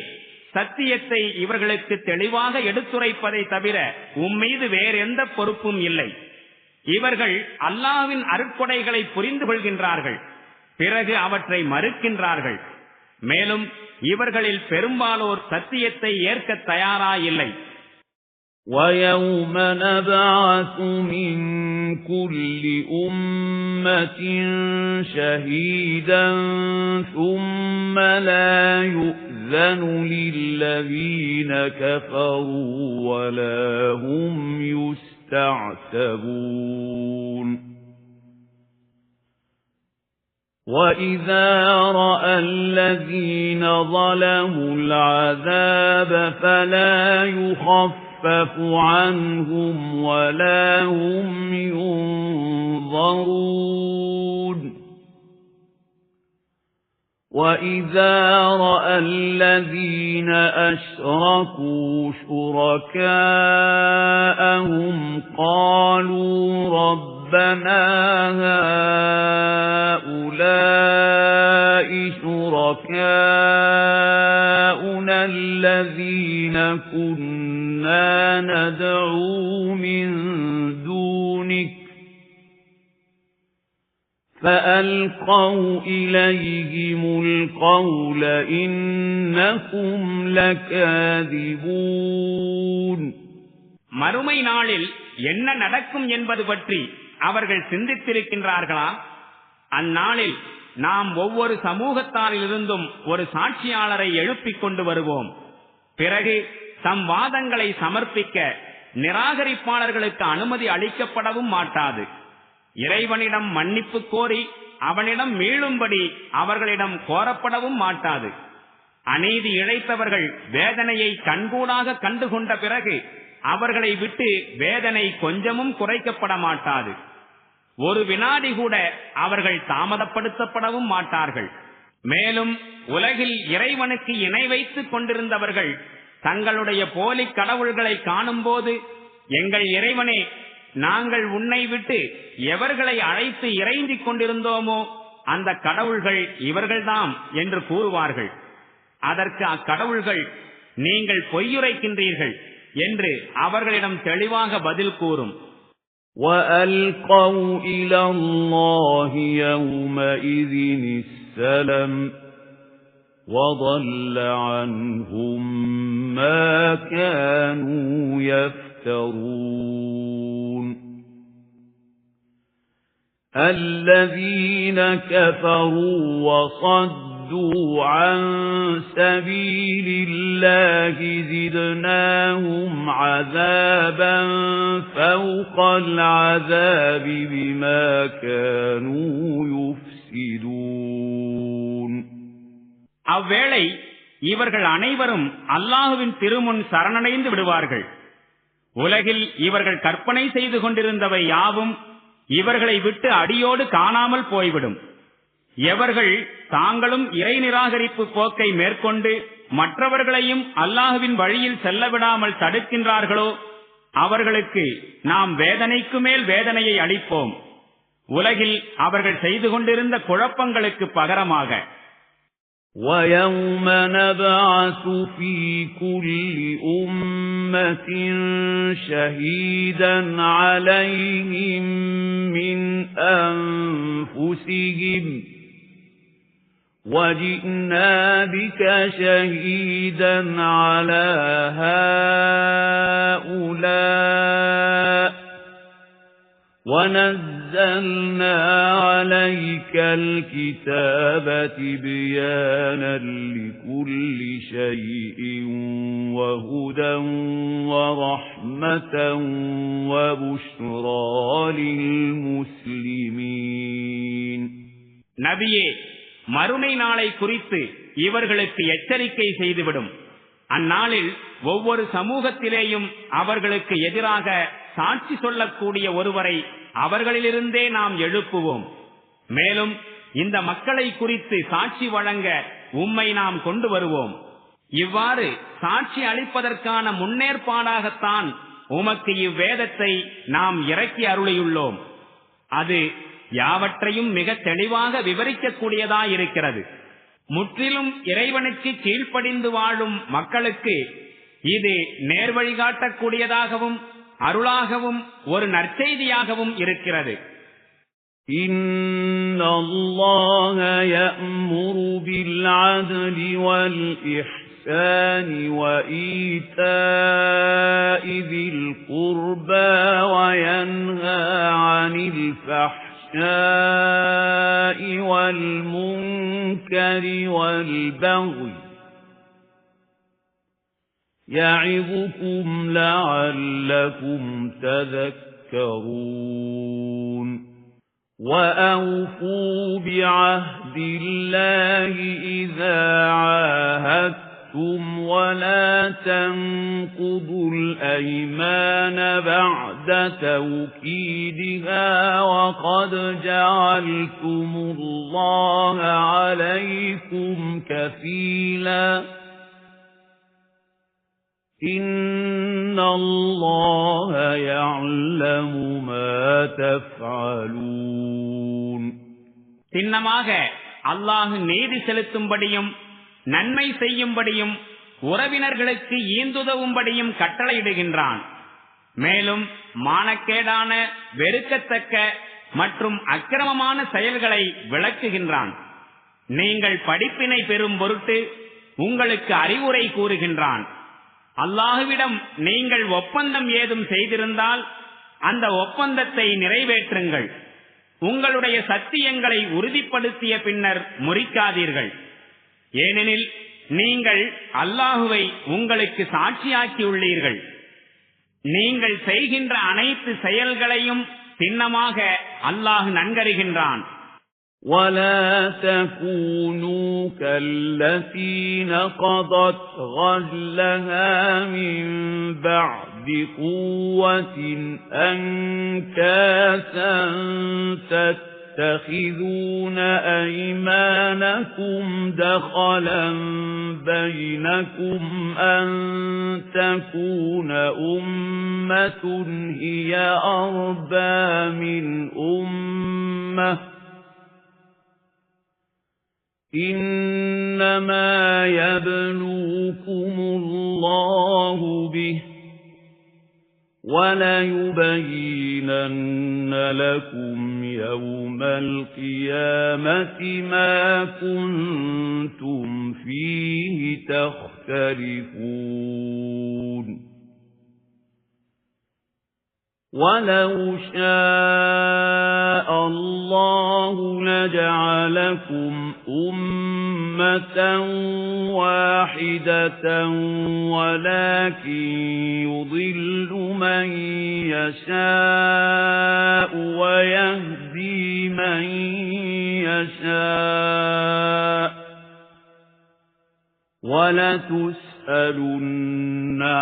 சத்தியத்தை இவர்களுக்கு தெளிவாக எடுத்துரைப்பதை தவிர உம்மீது வேறெந்த பொறுப்பும் இல்லை. இவர்கள் அல்லாஹ்வின் அருட்கொடைகளை புரிந்து கொள்கின்றார்கள், பிறகு அவற்றை மறுக்கின்றார்கள். மேலும் இவர்களில் பெரும்பாலோர் சத்தியத்தை ஏற்க தயாராயில்லை. وَيَوْمَ نَبْعَثُ مِنْ كُلِّ أُمَّةٍ شَهِيدًا ثُمَّ لَا يُؤْذَنُ لِلَّذِينَ كَفَرُوا وَلَا هُمْ يُسْتَعْتَبُونَ وَإِذَا رَأَى الَّذِينَ ظَلَمُوا الْعَذَابَ فَلَا يُخَفَّفُ عَنْهُمْ وَلَا هُمْ يُنظَرُونَ وَإِذَا رَأَى الَّذِينَ أَشْرَكُوا شُرَكَاءَهُمْ قَالُوا رَبَّنَا هَؤُلَاءِ شُرَكَاؤُنَا الَّذِينَ كُنَّا نَدْعُو مِن دُونِكَ فَأَلْقَوْا إِلَيْهِمُ الْقَوْلَ إِنَّكُمْ لَكَاذِبُونَ மறுமை நாளில் என்ன நடக்கும் என்பது பற்றி அவர்கள் சிந்தித்திருக்கின்றார்களா? அந்நாளில் நாம் ஒவ்வொரு சமூகத்தாரிலிருந்தும் ஒரு சாட்சியாளரை எழுப்பிக் கொண்டு வருவோம். பிறகு தம் வாதங்களை சமர்ப்பிக்க நிராகரிப்பாளர்களுக்கு அனுமதி அளிக்கப்படவும் மாட்டாது. இறைவனிடம் மன்னிப்பு கோரி அவனிடம் மீளும்படி அவர்களிடம் கோரப்படவும் மாட்டாது. அநீதி இழைத்தவர்கள் வேதனையை கண்கூடாக கண்டுகொண்ட பிறகு அவர்களை விட்டு வேதனை கொஞ்சமும் குறைக்கப்பட மாட்டாது. ஒரு வினாடி கூட அவர்கள் தாமதப்படுத்தப்படவும் மாட்டார்கள். மேலும் உலகில் இறைவனுக்கு இணை வைத்துக் கொண்டிருந்தவர்கள் தங்களுடைய போலி கடவுள்களை காணும் போது, எங்கள் இறைவனே, நாங்கள் உன்னை விட்டு எவர்களை அழைத்து இறைஞ்சிக் கொண்டிருந்தோமோ அந்த கடவுள்கள் இவர்கள்தாம் என்று கூறுவார்கள். அதற்கு அக்கடவுள்கள், நீங்கள் பொய்யுரைக்கின்றீர்கள் என்று அவர்களிடம் தெளிவாக பதில் கூறும். وَأَلْقَوْا إِلَى اللَّهِ يَوْمَئِذٍ السَّلَمَ وَضَلَّ عَنْهُمْ مَا كَانُوا يَفْتَرُونَ الَّذِينَ كَفَرُوا وَصَدُّوا عَن سَبِيلِ اللَّهِ زِدْنَاهُمْ عَذَابًا فَوْقَ الْعَذَابِ بِمَا كَانُوا يُفْسِدُونَ அவ்வேளை இவர்கள் அனைவரும் அல்லாஹுவின் திருமுன் சரணடைந்து விடுவார்கள். உலகில் இவர்கள் கற்பனை செய்து கொண்டிருந்தவை யாவும் இவர்களை விட்டு அடியோடு காணாமல் போய்விடும். எவர்கள் தாங்களும் இறை நிராகரிப்பு போக்கை மேற்கொண்டு மற்றவர்களையும் அல்லாஹுவின் வழியில் செல்ல விடாமல் தடுக்கின்றார்களோ அவர்களுக்கு நாம் வேதனைக்கு மேல் வேதனையை அளிப்போம், உலகில் அவர்கள் செய்து கொண்டிருந்த குழப்பங்களுக்கு பகரமாக. وَيَوْمَ نَبْعَثُ فِي كُلِّ أُمَّةٍ شَهِيدًا عَلَيْهِمْ مِنْ أَنْفُسِهِمْ وَجِئْنَا بِكَ شَهِيدًا عَلَى هَؤُلَاءِ وَنَزَّلْنَا عَلَيْكَ الْكِتَابَ تِبْيَانًا لِكُلِّ شَيْءٍ وَهُدًى وَرَحْمَةً وَبُشْرَى لِلْمُسْلِمِينَ நபியே, மறுமை நாளை குறித்து இவர்களுக்கு எச்சரிக்கை செய்துவிடும். அந்நாளில் ஒவ்வொரு சமூகத்திலேயும் அவர்களுக்கு எதிராக சாட்சி சொல்லக்கூடிய ஒருவரை அவர்களிலிருந்தே நாம் எழுப்புவோம். மேலும் இந்த மக்களை குறித்து சாட்சி வழங்க உம்மை நாம் கொண்டு வருவோம். இவ்வாறு சாட்சி அளிப்பதற்கான முன்னேற்பாடாகத்தான் உமக்கு இவ்வேதத்தை நாம் இறக்கி அருளியுள்ளோம். அது யாவற்றையும் மிக தெளிவாக விவரிக்கக்கூடியதாயிருக்கிறது. முற்றிலும் இறைவனுக்கு கீழ்ப்படிந்து வாழும் மக்களுக்கு இது நேர்வழிகாட்டக்கூடியதாகவும் அருளாகவும் ஒரு நற்செய்தியாகவும் இருக்கிறது. இன்னல்லாஹ யஅமுரு பில் அத்லி வல் இஹ்சானி வ ஈதாஇ தில் குர்பா வ யன்ஹா அனில் ஃபஹ்ஷாஇ வல் முன்கரி வல் பக்ய் يَعِظُكُمْ لَعَلَّكُمْ تَذَكَّرُونَ وَأَوْفُوا بِعَهْدِ اللَّهِ إِذَا عَاهَدتُّمْ وَلَا تَنقُضُوا الْأَيْمَانَ بَعْدَ تَوْكِيدِهَا وَقَدْ جَعَلْتُمُ اللَّهَ عَلَيْكُمْ كَفِيلًا إِنَّ اللَّهَ يَعْلَمُ مَا تَفْعَلُونَ சின்னமாக அல்லாஹ் நீதி செலுத்தும்படியும் நன்மை செய்யும்படியும் உறவினர்களுக்கு ஈந்துதவும்படியும் கட்டளையிடுகின்றான். மேலும் மானக்கேடான, வெறுக்கத்தக்க மற்றும் அக்கிரமமான செயல்களை விளக்குகின்றான். நீங்கள் படிப்பினை பெறும் பொருட்டு உங்களுக்கு அறிவுரை கூறுகின்றான். அல்லாஹுவிடம் நீங்கள் ஒப்பந்தம் ஏதும் செய்திருந்தால் அந்த ஒப்பந்தத்தை நிறைவேற்றுங்கள். உங்களுடைய சத்தியங்களை உறுதிப்படுத்திய பின்னர் முறிக்காதீர்கள். ஏனெனில் நீங்கள் அல்லாஹுவை உங்களுக்கு சாட்சியாக்கியுள்ளீர்கள். நீங்கள் செய்கின்ற அனைத்து செயல்களையும் சின்னமாக அல்லாஹ் நன்கறிகின்றான். وَلَا تَكُونُوا كَالَّتِي نَقَضَتْ غَزْلَهَا مِنْ بَعْدِ قُوَّةٍ أَنْكَاثًا تَتَّخِذُونَ أَيْمَانَكُمْ دَخَلًا بَيْنَكُمْ أَنْ تَكُونَ أُمَّةٌ هِيَ أَرْبَى مِنْ أُمَّةٍ إِنَّمَا يَبْلُوكُمُ اللَّهُ بِهِ وَلَيُبَيِّنَنَّ لَكُمْ يَوْمَ الْقِيَامَةِ مَا كُنتُمْ فِيهِ تَخْتَلِفُونَ وَلَوْ شَاءَ اللَّهُ لَجَعَلَكُمْ أُمَّةً وَاحِدَةً وَلَكِنْ يُضِلُّ مَنْ يَشَاءُ وَيَهْدِي مَنْ يَشَاءُ وَلَتُسْأَلُنَّ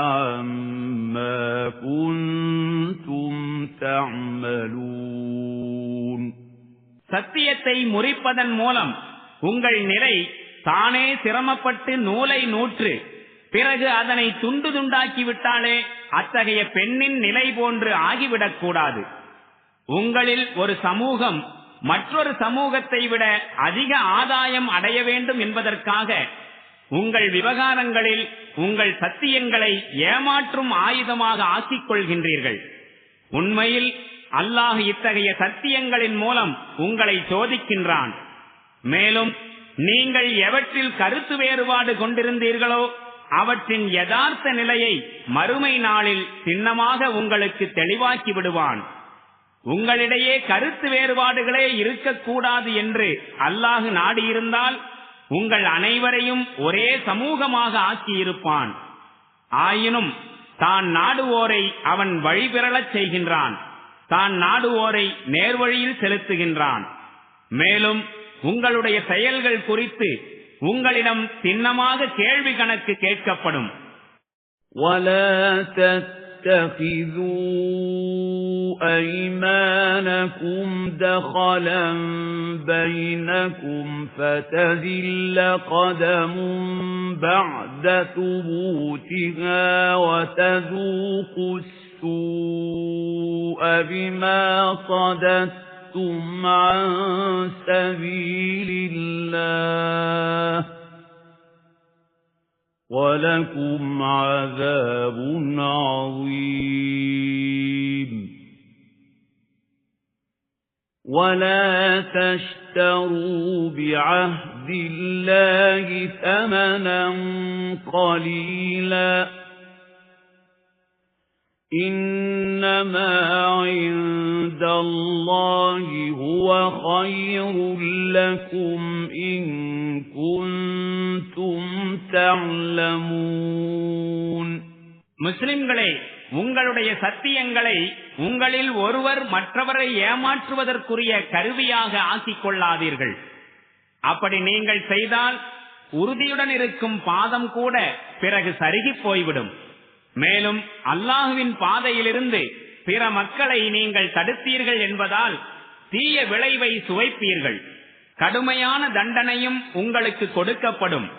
عَمَّا كُنْتُمْ تَعْمَلُونَ சத்தியத்தை முறிப்பதன் மூலம் உங்கள் நிலை தானே சிரமப்பட்டு நூலை நூற்று பிறகு அதனை துண்டு துண்டாக்கிவிட்டாலே அத்தகைய பெண்ணின் நிலை போன்று ஆகிவிடக்கூடாது. உங்களில் ஒரு சமூகம் மற்றொரு சமூகத்தை விட அதிக ஆதாயம் அடைய வேண்டும் என்பதற்காக உங்கள் விவகாரங்களில் உங்கள் சத்தியங்களை ஏமாற்றும் ஆயுதமாக ஆக்கிக் கொள்கின்றீர்கள். உண்மையில் அல்லாஹ் இத்தகைய சத்தியங்களின் மூலம் உங்களை சோதிக்கின்றான். மேலும் நீங்கள் எவற்றில் கருத்து வேறுபாடு கொண்டிருந்தீர்களோ அவற்றின் யதார்த்த நிலையை மறுமை நாளில் சின்னமாக உங்களுக்கு தெளிவாக்கி விடுவான். உங்களிடையே கருத்து வேறுபாடுகளே இருக்கக்கூடாது என்று அல்லாஹ் நாடியிருந்தால் உங்கள் அனைவரையும் ஒரே சமூகமாக ஆக்கியிருப்பான். ஆயினும் தான் நாடுவோரை அவன் வழிபெறலச் செய்கின்றான். தான் நாடுவோரை நேர்வழியில் செலுத்துகின்றான். மேலும் உங்களுடைய செயல்கள் குறித்து உங்களிடம் சின்னமாக கேள்வி கணக்கு கேட்கப்படும். أيمانكم دخلا بينكم فتزل قدم بعد ثبوتها وتذوقوا السوء بما صددتم عن سبيل الله وَلَكُمْ عَذَابٌ عَظِيمٌ. وَلَا تَشْتَرُوا بِعَهْدِ اللَّهِ ثَمَنًا قَلِيلًا إِنَّمَا عِندَ اللَّهِ هُوَ خَيْرٌ لَكُمْ إِن كُنتُمْ تعلمون. முஸ்லிம்களே, உங்களுடைய சத்தியங்களை உங்களில் ஒருவர் மற்றவரை ஏமாற்றுவதற்குரிய கருவியாக ஆக்கிக் கொள்ளாதீர்கள். அப்படி நீங்கள் செய்தால் உறுதியுடன் இருக்கும் பாதம் கூட பிறகு சருகி போய்விடும். மேலும் அல்லாஹுவின் பாதையிலிருந்து பிற மக்களை நீங்கள் தடுத்தீர்கள் என்பதால் தீய விளைவை சுவைப்பீர்கள். கடுமையான தண்டனையும் உங்களுக்கு கொடுக்கப்படும்.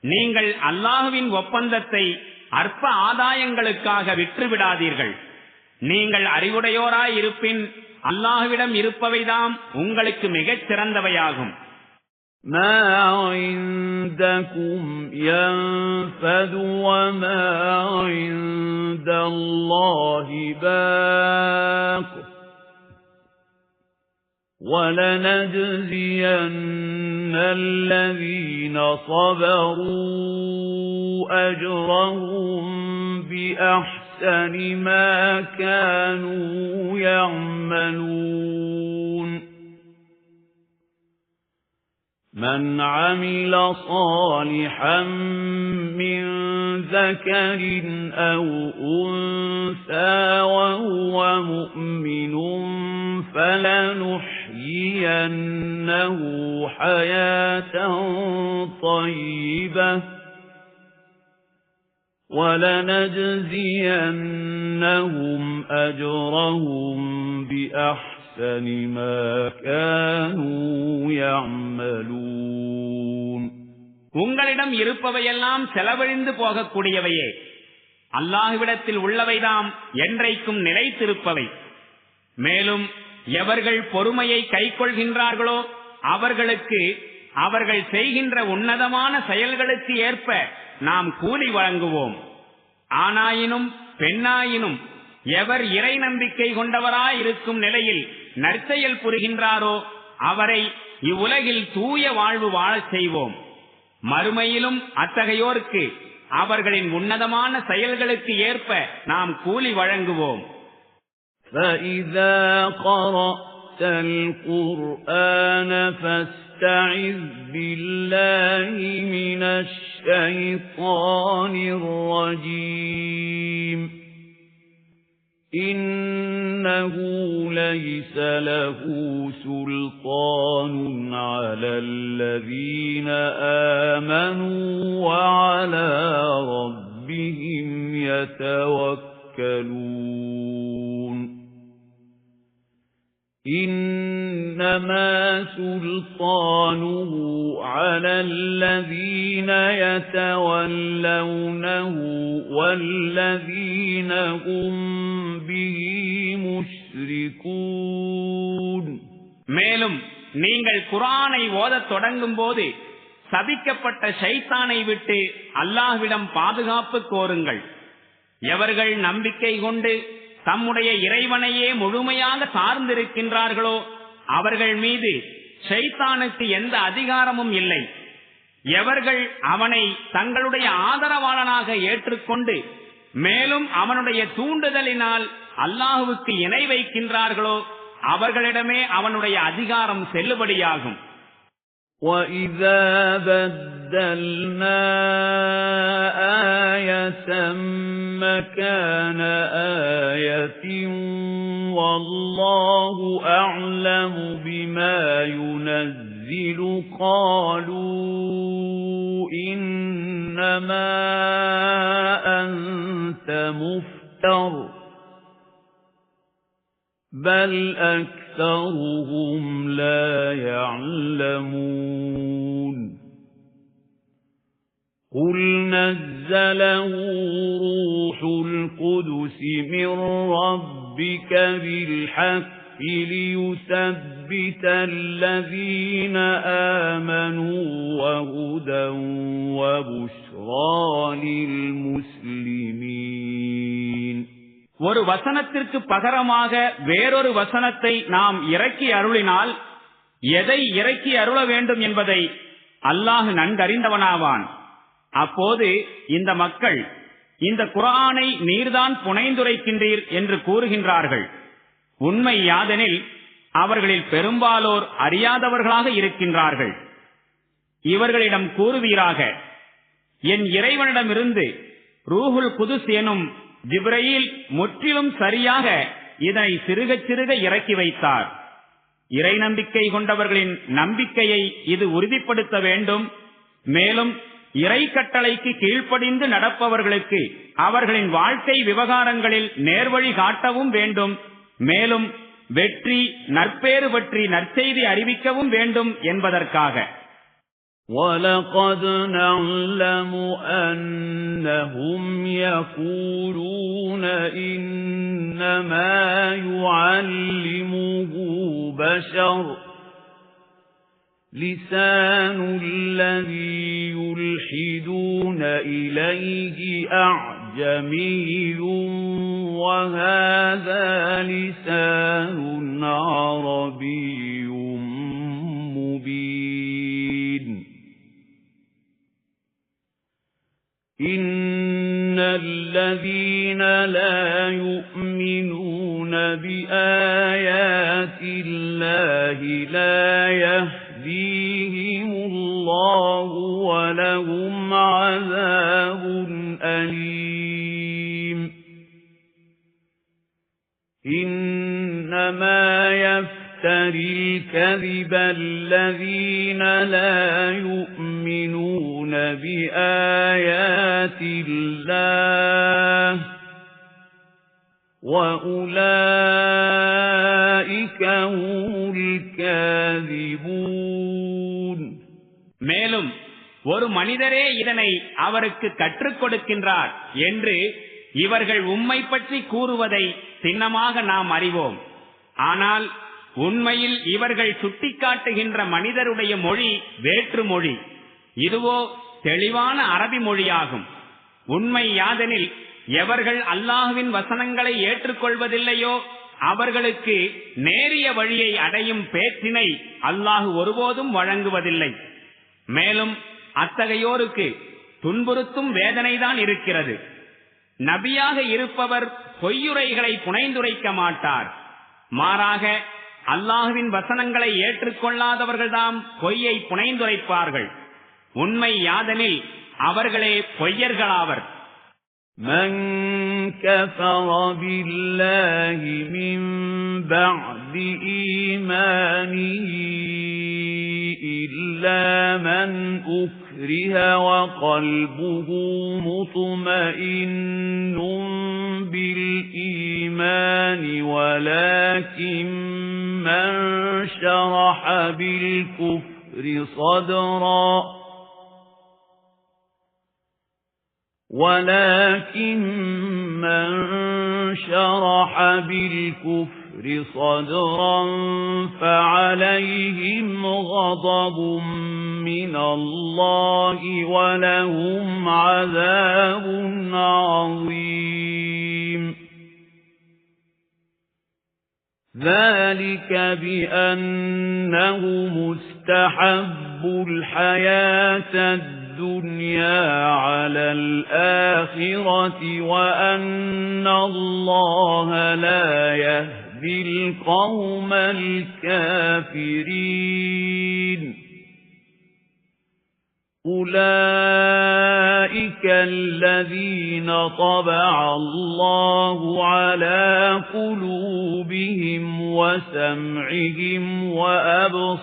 நீங்கள் அல்லாஹுவின் ஒப்பந்தத்தை அற்ப ஆதாயங்களுக்காக விற்றுவிடாதீர்கள். நீங்கள் அறிவுடையோராய் இருப்பின் அல்லாஹுவிடம் இருப்பவைதாம் உங்களுக்கு மிகச் சிறந்தவையாகும். ما عندكم ينفد وما عند الله باق وَلَنَجْزِيَنَّ الَّذِينَ صَبَرُوا أَجْرَهُم بِأَحْسَنِ مَا كَانُوا يَعْمَلُونَ. مَنْ عَمِلَ صَالِحًا مِّن ذَكَرٍ أَوْ أُنثَىٰ وَهُوَ مُؤْمِنٌ فَلَنُحْيِيَنَّهُ حَيَاةً طَيِّبَةً وَلَنَجْزِيَنَّهُمْ أَجْرَهُم بِأَحْسَنِ مَا كَانُوا يَعْمَلُونَ. உங்களிடம் இருப்பவையெல்லாம் செலவழிந்து போகக்கூடியவையே. அல்லாஹ்விடத்தில் உள்ளவைதாம் என்றைக்கும் நிலைத்திருப்பவை. மேலும் எவர்கள் பொறுமையை கைக்கொள்கின்றார்களோ அவர்களுக்கு அவர்கள் செய்கின்ற உன்னதமான செயல்களுக்கு ஏற்ப நாம் கூலி வழங்குவோம். ஆணாயினும் பெண்ணாயினும் எவர் இறை நம்பிக்கை கொண்டவராயிருக்கும் நிலையில் நற்செயல் புரிகின்றாரோ அவரை இவ்வுலகில் தூய வாழ்வு வாழச் செய்வோம். மறுமையிலும் அத்தகையோருக்கு அவர்களின் உன்னதமான செயல்களுக்கு ஏற்ப நாம் கூலி வழங்குவோம். فَإِذَا قَرَأْتَ الْقُرْآنَ فَاسْتَعِذْ بِاللَّهِ مِنَ الشَّيْطَانِ الرَّجِيمِ. إِنَّهُ لَيْسَ لَهُ سُلْطَانٌ عَلَى الَّذِينَ آمَنُوا وَعَلَى رَبِّهِمْ يَتَوَكَّلُونَ. إِنَّمَا سُلْطَانُهُ عَلَى الَّذِينَ يَتَوَلَّوْنَهُ وَالَّذِينَ هُمْ بِهِ مُشْرِكُونَ. மேலும் நீங்கள் குர்ஆனை ஓதத் தொடங்கும் போது சபிக்கப்பட்ட ஷைத்தானை விட்டு அல்லாஹ்விடம் பாதுகாப்பு கோருங்கள். எவர்கள் நம்பிக்கை கொண்டு தம்முடைய இறைவனையே முழுமையாக சார்ந்திருக்கின்றார்களோ அவர்கள் மீது ஷைத்தானுக்கு எந்த அதிகாரமும் இல்லை. எவர்கள் அவனை தங்களுடைய ஆதரவாளனாக ஏற்றுக்கொண்டு மேலும் அவனுடைய தூண்டுதலினால் அல்லாஹுவுக்கு இணை வைக்கின்றார்களோ அவர்களிடமே அவனுடைய அதிகாரம் செல்லுபடியாகும். وَإِذَا بَدَّلْنَا آيَةً مَكَانَ آيَةٍ وَاللَّهُ أَعْلَمُ بِمَا يُنَزِّلُ قَالُوا إِنَّمَا أَنْتَ مُفْتَرٍ بَلْ أَكْثَرُهُمْ لَا يَعْلَمُونَ قُلْ نَزَّلَهُ رُوحُ الْقُدُسِ مِنْ رَبِّكَ بِالْحَقِّ لِيُثَبِّتَ الَّذِينَ آمَنُوا وَهُدًى وَبُشْرَى لِلْمُسْلِمِينَ. ஒரு வசனத்திற்கு பகரமாக வேறொரு வசனத்தை நாம் இறக்கி அருளினால் எதை இறக்கி அருள வேண்டும் என்பதை அல்லாஹ் நன்கறிந்தவனாவான். அப்போது இந்த மக்கள் இந்த குர்ஆனை நீர்தான் புனைந்துரைக்கின்றீர் என்று கூறுகின்றார்கள். உண்மை யாதெனில் அவர்களில் பெரும்பாலோர் அறியாதவர்களாக இருக்கின்றார்கள். இவர்களிடம் கூறுவீராக, என் இறைவனிடமிருந்து ரூஹுல் குதுஸ் எனும் ஜிப்ரீல் முற்றிலும் சரியாக இதனை சிறுக சிறுக இறக்கி வைத்தார். இறை நம்பிக்கை கொண்டவர்களின் நம்பிக்கையை இது உறுதிப்படுத்த வேண்டும். மேலும் இறை கட்டளைக்கு கீழ்ப்படிந்து நடப்பவர்களுக்கு அவர்களின் வாழ்க்கை விவகாரங்களில் நேர்வழி காட்டவும் வேண்டும். மேலும் வெற்றி நற்பேறு பற்றி நற்செய்தி அறிவிக்கவும் வேண்டும் என்பதற்காக. وَلَقَدْ نَعْلَمُ أَنَّهُمْ يَقُولُونَ إِنَّمَا يُعَلِّمُهُ بَشَرٌ لِسَانُ الَّذِي يُلْحِدُونَ إِلَيْهِ أَعْجَمِيٌّ وَهَذَا لِسَانٌ عَرَبِيٌّ مُبِينٌ. إِنَّ الَّذِينَ لَا يُؤْمِنُونَ بِآيَاتِ اللَّهِ لَا يَهْدِيهِمُ اللَّهُ وَلَهُمْ عَذَابٌ أَلِيمٌ. إِنَّمَا يَفْتَرِي الْكَذِبَ الَّذِينَ لَا يُؤْمِنُونَ بِآيَاتِ اللَّهِ وَأُولَئِكَ هُمُ الْكَاذِبُونَ. மேலும் ஒரு மனிதரே இதனை அவருக்கு கற்றுக் கொடுக்கின்றார் என்று இவர்கள் உம்மை பற்றி கூறுவதை சின்னமாக நாம் அறிவோம். ஆனால் உண்மையில் இவர்கள் சுட்டிக்காட்டுகின்ற மனிதருடைய மொழி வேற்று மொழி. இதுவோ தெளிவான அரபி மொழியாகும். உண்மை யாதெனில் எவர்கள் அல்லாஹ்வின் வசனங்களை ஏற்றுக்கொள்வதில்லையோ அவர்களுக்கு நேரிய வழியை அடையும் பேற்றினை அல்லாஹ் ஒருபோதும் வழங்குவதில்லை. மேலும் அத்தகையோருக்கு துன்புறுத்தும் வேதனைதான் இருக்கிறது. நபியாக இருப்பவர் பொய்யுரைகளை புனைந்துரைக்க மாட்டார். மாறாக அல்லாஹ்வின் வசனங்களை ஏற்றுக்கொள்ளாதவர்கள்தாம் பொய்யை புனைந்துரைப்பார்கள். உண்மை யாதெனில் அவர்களே பொய்யர்களாவர். مَنْ كَفَرَ بِاللَّهِ مِنْ بَعْدِ إِيمَانِهِ إِلَّا مَنْ أُكْرِهَ وَقَلْبُهُ مُطْمَئِنٌّ بِالْإِيمَانِ وَلَكِنْ مَنْ شَرَحَ بِالْكُفْرِ صَدْرًا ولكن من شرح شرح بالكفر صدرا فعليهم غضب من الله ولهم عذاب عظيم ذلك بأنه مستحب الحياة الدنيا على الآخرة وأن الله لا يهدي القوم الكافرين أولئك الذين طبع الله على قلوبهم وسمعهم وأبصارهم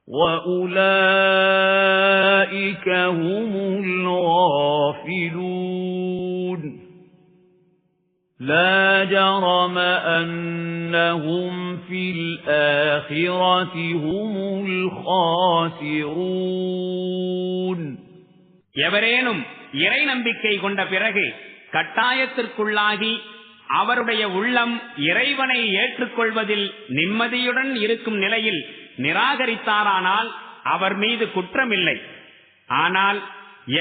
وأولئك هم الغافلون لا جرم أنهم في الآخرة هم الخاسرون எவரேனும் இறை நம்பிக்கை கொண்ட பிறகு கட்டாயத்திற்குள்ளாகி அவருடைய உள்ளம் இறைவனை ஏற்றுக்கொள்வதில் நிம்மதியுடன் இருக்கும் நிலையில் நிராகரித்தாரானால் அவர் மீது குற்றமில்லை. ஆனால்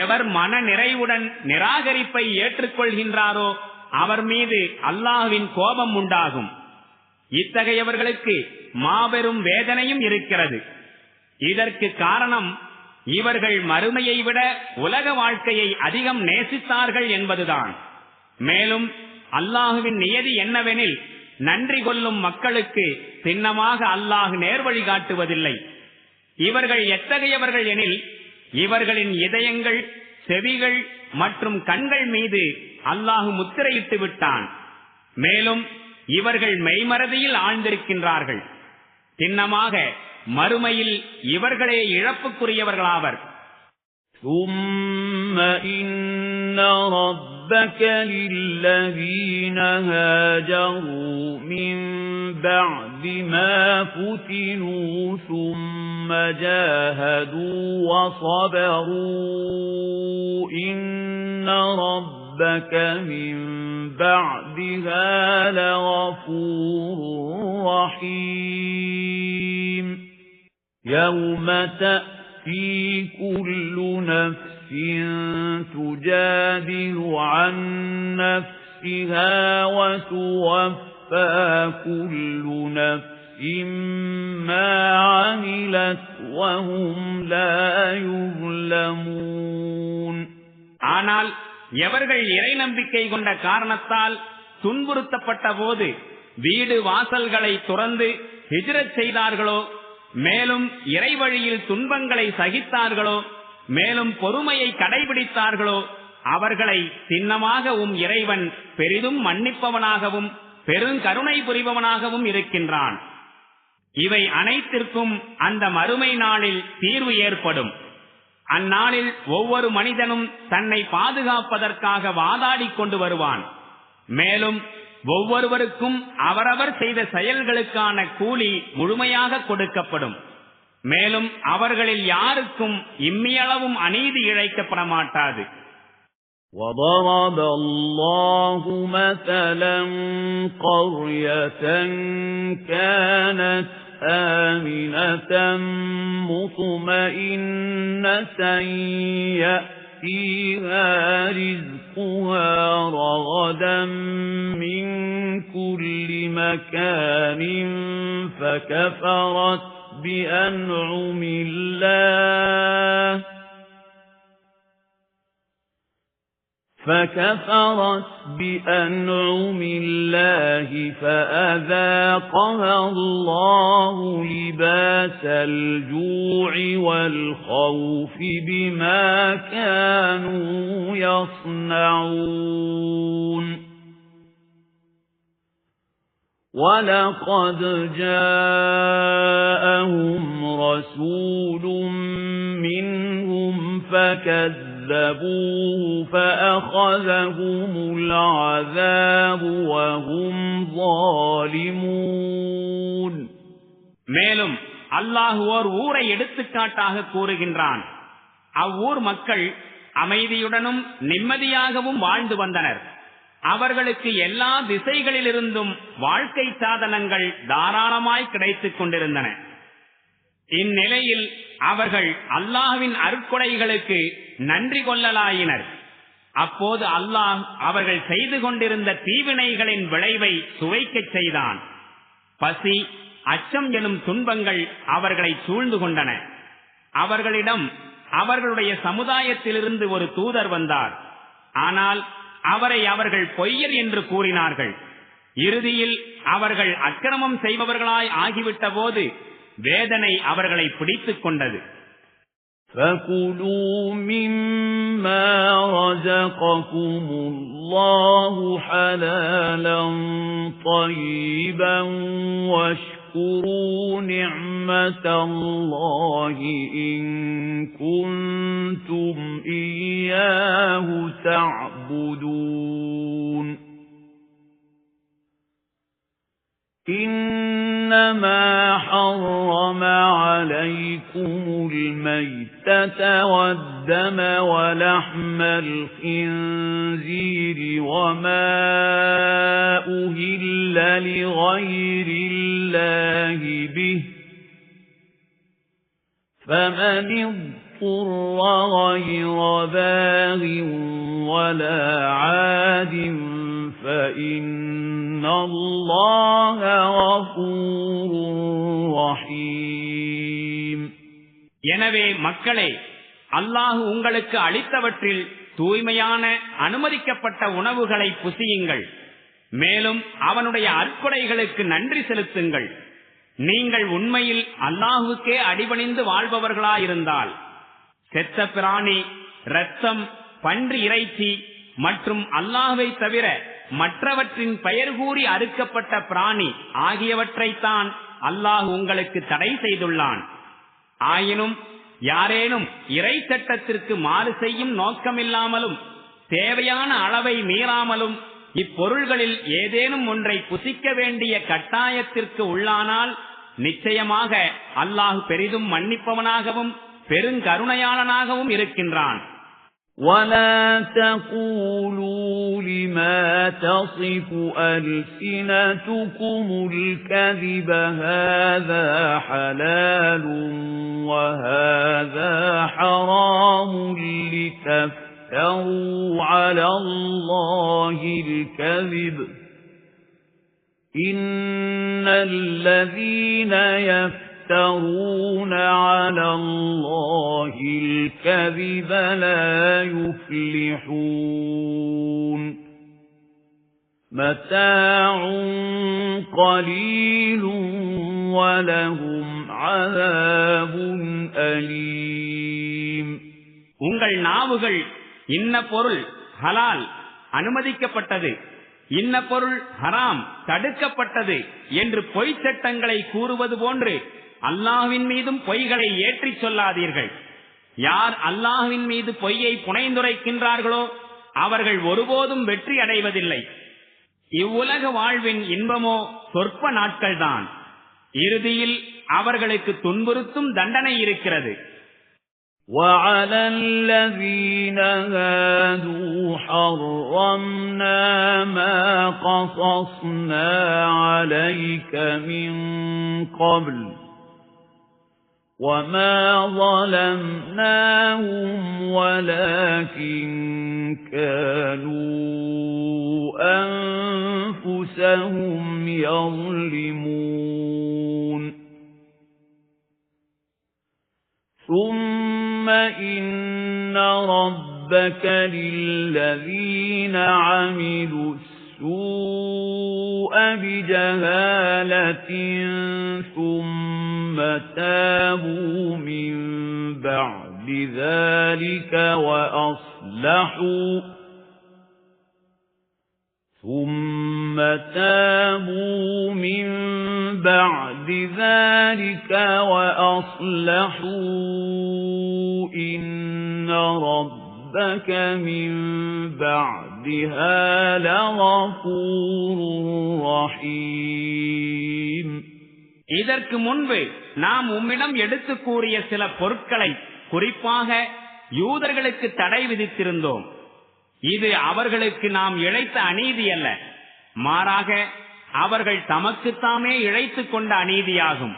எவர் மன நிறைவுடன் நிராகரிப்பை ஏற்றுக்கொள்கின்றாரோ அவர் மீது அல்லாஹ்வின் கோபம் உண்டாகும். இத்தகையவர்களுக்கு மாபெரும் வேதனையும் இருக்கிறது. இதற்கு காரணம் இவர்கள் மறுமையை விட உலக வாழ்க்கையை அதிகம் நேசித்தார்கள் என்பதுதான். மேலும் அல்லாஹுவின் நியதி என்னவெனில் நன்றி கொள்ளும் மக்களுக்கு சின்னமாக அல்லாஹ் நேர்வழி காட்டுவதில்லை. இவர்கள் எத்தகையவர்கள் எனில் இவர்களின் இதயங்கள், செவிகள் மற்றும் கண்கள் மீது அல்லாஹ் முத்திரையிட்டு விட்டான். மேலும் இவர்கள் மெய்மறதியில் ஆழ்ந்திருக்கின்றார்கள். சின்னமாக மறுமையில் இவர்களே இழப்புக்குரியவர்களாவர். ثُمَّ إِنَّ رَبَّكَ لِلَّذِينَ هَاجَرُوا مِن بَعْدِ مَا فُتِنُوا ثُمَّ جَاهَدُوا وَصَبَرُوا إِنَّ رَبَّكَ مِن بَعْدِهَا لَغَفُورٌ رَّحِيمٌ يَوْمَ تَأْتِي كُلُّ نَفْسٍ تُجَادِلُ عَن نَّفْسِهَا وَتُوَفَّى كُلُّ نَفْسٍ مَّا عَمِلَتْ وَهُمْ لَا يُظْلَمُونَ ஆனால் எவர்கள் இறை நம்பிக்கை கொண்ட காரணத்தால் துன்புறுத்தப்பட்ட போது வீடு வாசல்களை துறந்து ஹிஜ்ரத் செய்தார்களோ, மேலும் இறை வழியில் துன்பங்களை சகித்தார்களோ, மேலும் பொறுமையை கடைபிடித்தார்களோ, அவர்களை சின்னமாக இறைவன் பெரிதும் மன்னிப்பவனாகவும் பெருங்கருணை புரிபவனாகவும் இருக்கின்றான். இவை அனைத்திற்கும் அந்த மறுமை நாளில் தீர்வு ஏற்படும். அந்நாளில் ஒவ்வொரு மனிதனும் தன்னை பாதுகாப்பதற்காக வாதாடி கொண்டு வருவான். மேலும் ஒவ்வொருவருக்கும் அவரவர் செய்த செயல்களுக்கான கூலி முழுமையாக கொடுக்கப்படும். மேலும் அவர்களில் யாருக்கும் இம்மியளவும் அநீதி இழைக்கப்பட மாட்டாது. وَضَرَبَ اللَّهُ مَثَلًا قَرْيَةً كَانَتْ آمِنَةً مُطْمَئِنَّةً يَأْتِيهَا رِزْقُهَا رَغَدًا مِنْ كُلِّ مَكَانٍ فَكَفَرَتْ بِأَنْعُمِ اللَّهِ فَأَذَاقَهَا اللَّهُ لِبَاسَ الْجُوعِ وَالْخَوْفِ بِمَا كَانُوا يَصْنَعُونَ وَلَقَدْ جَاءَهُمْ رَسُولٌ مِّنْهُمْ فَكَذَّبُوهُ فَأَخَذَهُمُ الْعَذَابُ وَهُمْ ظَالِمُونَ மேலும் அல்லாஹ் ஓர் ஊரை எடுத்துக்காட்டாக கூறுகின்றான். அவ்வூர் மக்கள் அமைதியுடனும் நிம்மதியாகவும் வாழ்ந்து வந்தனர். அவர்களுக்கு எல்லா திசைகளிலிருந்தும் வாழ்க்கை சாதனங்கள் தாராளமாய் கிடைத்துக் கொண்டிருந்தன. இந்நிலையில் அவர்கள் அல்லாஹ்வின் அருட்கொடைகளுக்கு நன்றி கொள்ளலாயினர். அப்போது அல்லாஹ் அவர்கள் செய்து கொண்டிருந்த தீவினைகளின் விளைவை சுவைக்கச் செய்தான். பசி, அச்சம் எனும் துன்பங்கள் அவர்களை சூழ்ந்து கொண்டன. அவர்களிடம் அவர்களுடைய சமுதாயத்திலிருந்து ஒரு தூதர் வந்தார். ஆனால் அவரை அவர்கள் பொய்யர் என்று கூறினார்கள். இறுதியில் அவர்கள் அக்கிரமம் செய்பவர்களாய் ஆகிவிட்ட போது வேதனை அவர்களை பிடித்துக் கொண்டது. فَكُلُوا مِمَّا رَزَقَكُمُ اللَّهُ حَلَالًا طَيِّبًا وَاشْكُرُوا نِعْمَةَ اللَّهِ إِن كُنتُمْ إِيَّاهُ تَعْبُدُونَ. إِنَّمَا حَرَّمَ عَلَيْكُمُ الْمَيْتَةَ وَالدَّمَ وَلَحْمَ الْخِنْزِيرِ وَمَا أُهِلَّ لِغَيْرِ اللَّهِ بِهِ فَمَنِ اضْطُرَّ غَيْرَ بَاغٍ وَلَا عَادٍ فَإِنَّ اللَّهَ غَفُورٌ رَّحِيمٌ. எனவே மக்களே, அல்லாஹ் உங்களுக்கு அளித்தவற்றில் தூய்மையான அனுமதிக்கப்பட்ட உணவுகளை புசியுங்கள். மேலும் அவனுடைய அற்கொடைகளுக்கு நன்றி செலுத்துங்கள். நீங்கள் உண்மையில் அல்லாஹுக்கே அடிபணிந்து வாழ்பவர்களாயிருந்தால் செத்த பிராணி, இரத்தம், பன்றி இறைச்சி மற்றும் அல்லாஹ்வை தவிர மற்றவற்றின் பெயர் கூறி அறுக்கப்பட்ட பிராணி ஆகியவற்றைத்தான் அல்லாஹ் உங்களுக்கு தடை செய்துள்ளான். ஆயினும் யாரேனும் இறை சட்டத்திற்கு மாறு செய்யும் நோக்கமில்லாமலும் தேவையான அளவை மீறாமலும் இப்பொருள்களில் ஏதேனும் ஒன்றை புசிக்க வேண்டிய கட்டாயத்திற்கு உள்ளானால் நிச்சயமாக அல்லாஹ் பெரிதும் மன்னிப்பவனாகவும் பெருங்கருணையாளனாகவும் இருக்கின்றான். وَلَا تَقُولُوا لِمَا تَصِفُ أَلْسِنَتُكُمُ الْكَذِبَ هَذَا حَلَالٌ وَهَذَا حَرَامٌ لِتَفْتَرُوا عَلَى اللَّهِ الْكَذِبَ إِنَّ الَّذِينَ يَفْتَرُونَ عَلَى اللَّهِ الْكَذِبَ لَا يُفْلِحُونَ. مَتَاعٌ قَلِيلٌ وَلَهُمْ عَذَابٌ أَلِيمٌ. உங்கள் நாவுகள் இன்ன பொருள் ஹலால் அனுமதிக்கப்பட்டது, இன்ன பொருள் ஹராம் தடுக்கப்பட்டது என்று பொய் சட்டங்களை கூறுவது போன்று அல்லாஹ்வின் மீதும் பொய்களை ஏற்றிச் சொல்லாதீர்கள். யார் அல்லாஹ்வின் மீது பொய்யை புனைந்துரைக்கின்றார்களோ அவர்கள் ஒருபோதும் வெற்றி அடைவதில்லை. இவ்வுலக வாழ்வின் இன்பமோ சொற்ப நாட்கள்தான். இறுதியில் அவர்களுக்கு துன்புறுத்தும் தண்டனை இருக்கிறது. وَعَلَى الَّذِينَ هَادُوا حَرَّمْنَا مَا قَصَصْنَا عَلَيْكَ مِنْ قَبْلُ وَمَا ظَلَمْنَاهُمْ وَلَكِنْ كَانُوا أَنفُسَهُمْ يَظْلِمُونَ. ثُمَّ إِنَّ رَبَّكَ لِلَّذِينَ عَمِلُوا السُّوءَ بِجَهَالَةٍ ثُمَّ تَابُوا مِنْ بَعْدِ ذَلِكَ وَأَصْلَحُوا إِنَّ رَبَّكَ مِنْ بَعْدِهَا لَغَفُورٌ رَحِيمٌ. இதற்கு முன்பு நாம் உம்மிடம் எடுத்து கூறிய சில பொருட்களை, குறிப்பாக யூதர்களுக்கு தடை விதித்திருந்தோம். இது அவர்களுக்கு நாம் இழைத்த அநீதி அல்ல, மாறாக அவர்கள் தமக்குத்தாமே இழைத்துக் கொண்ட அநீதியாகும்.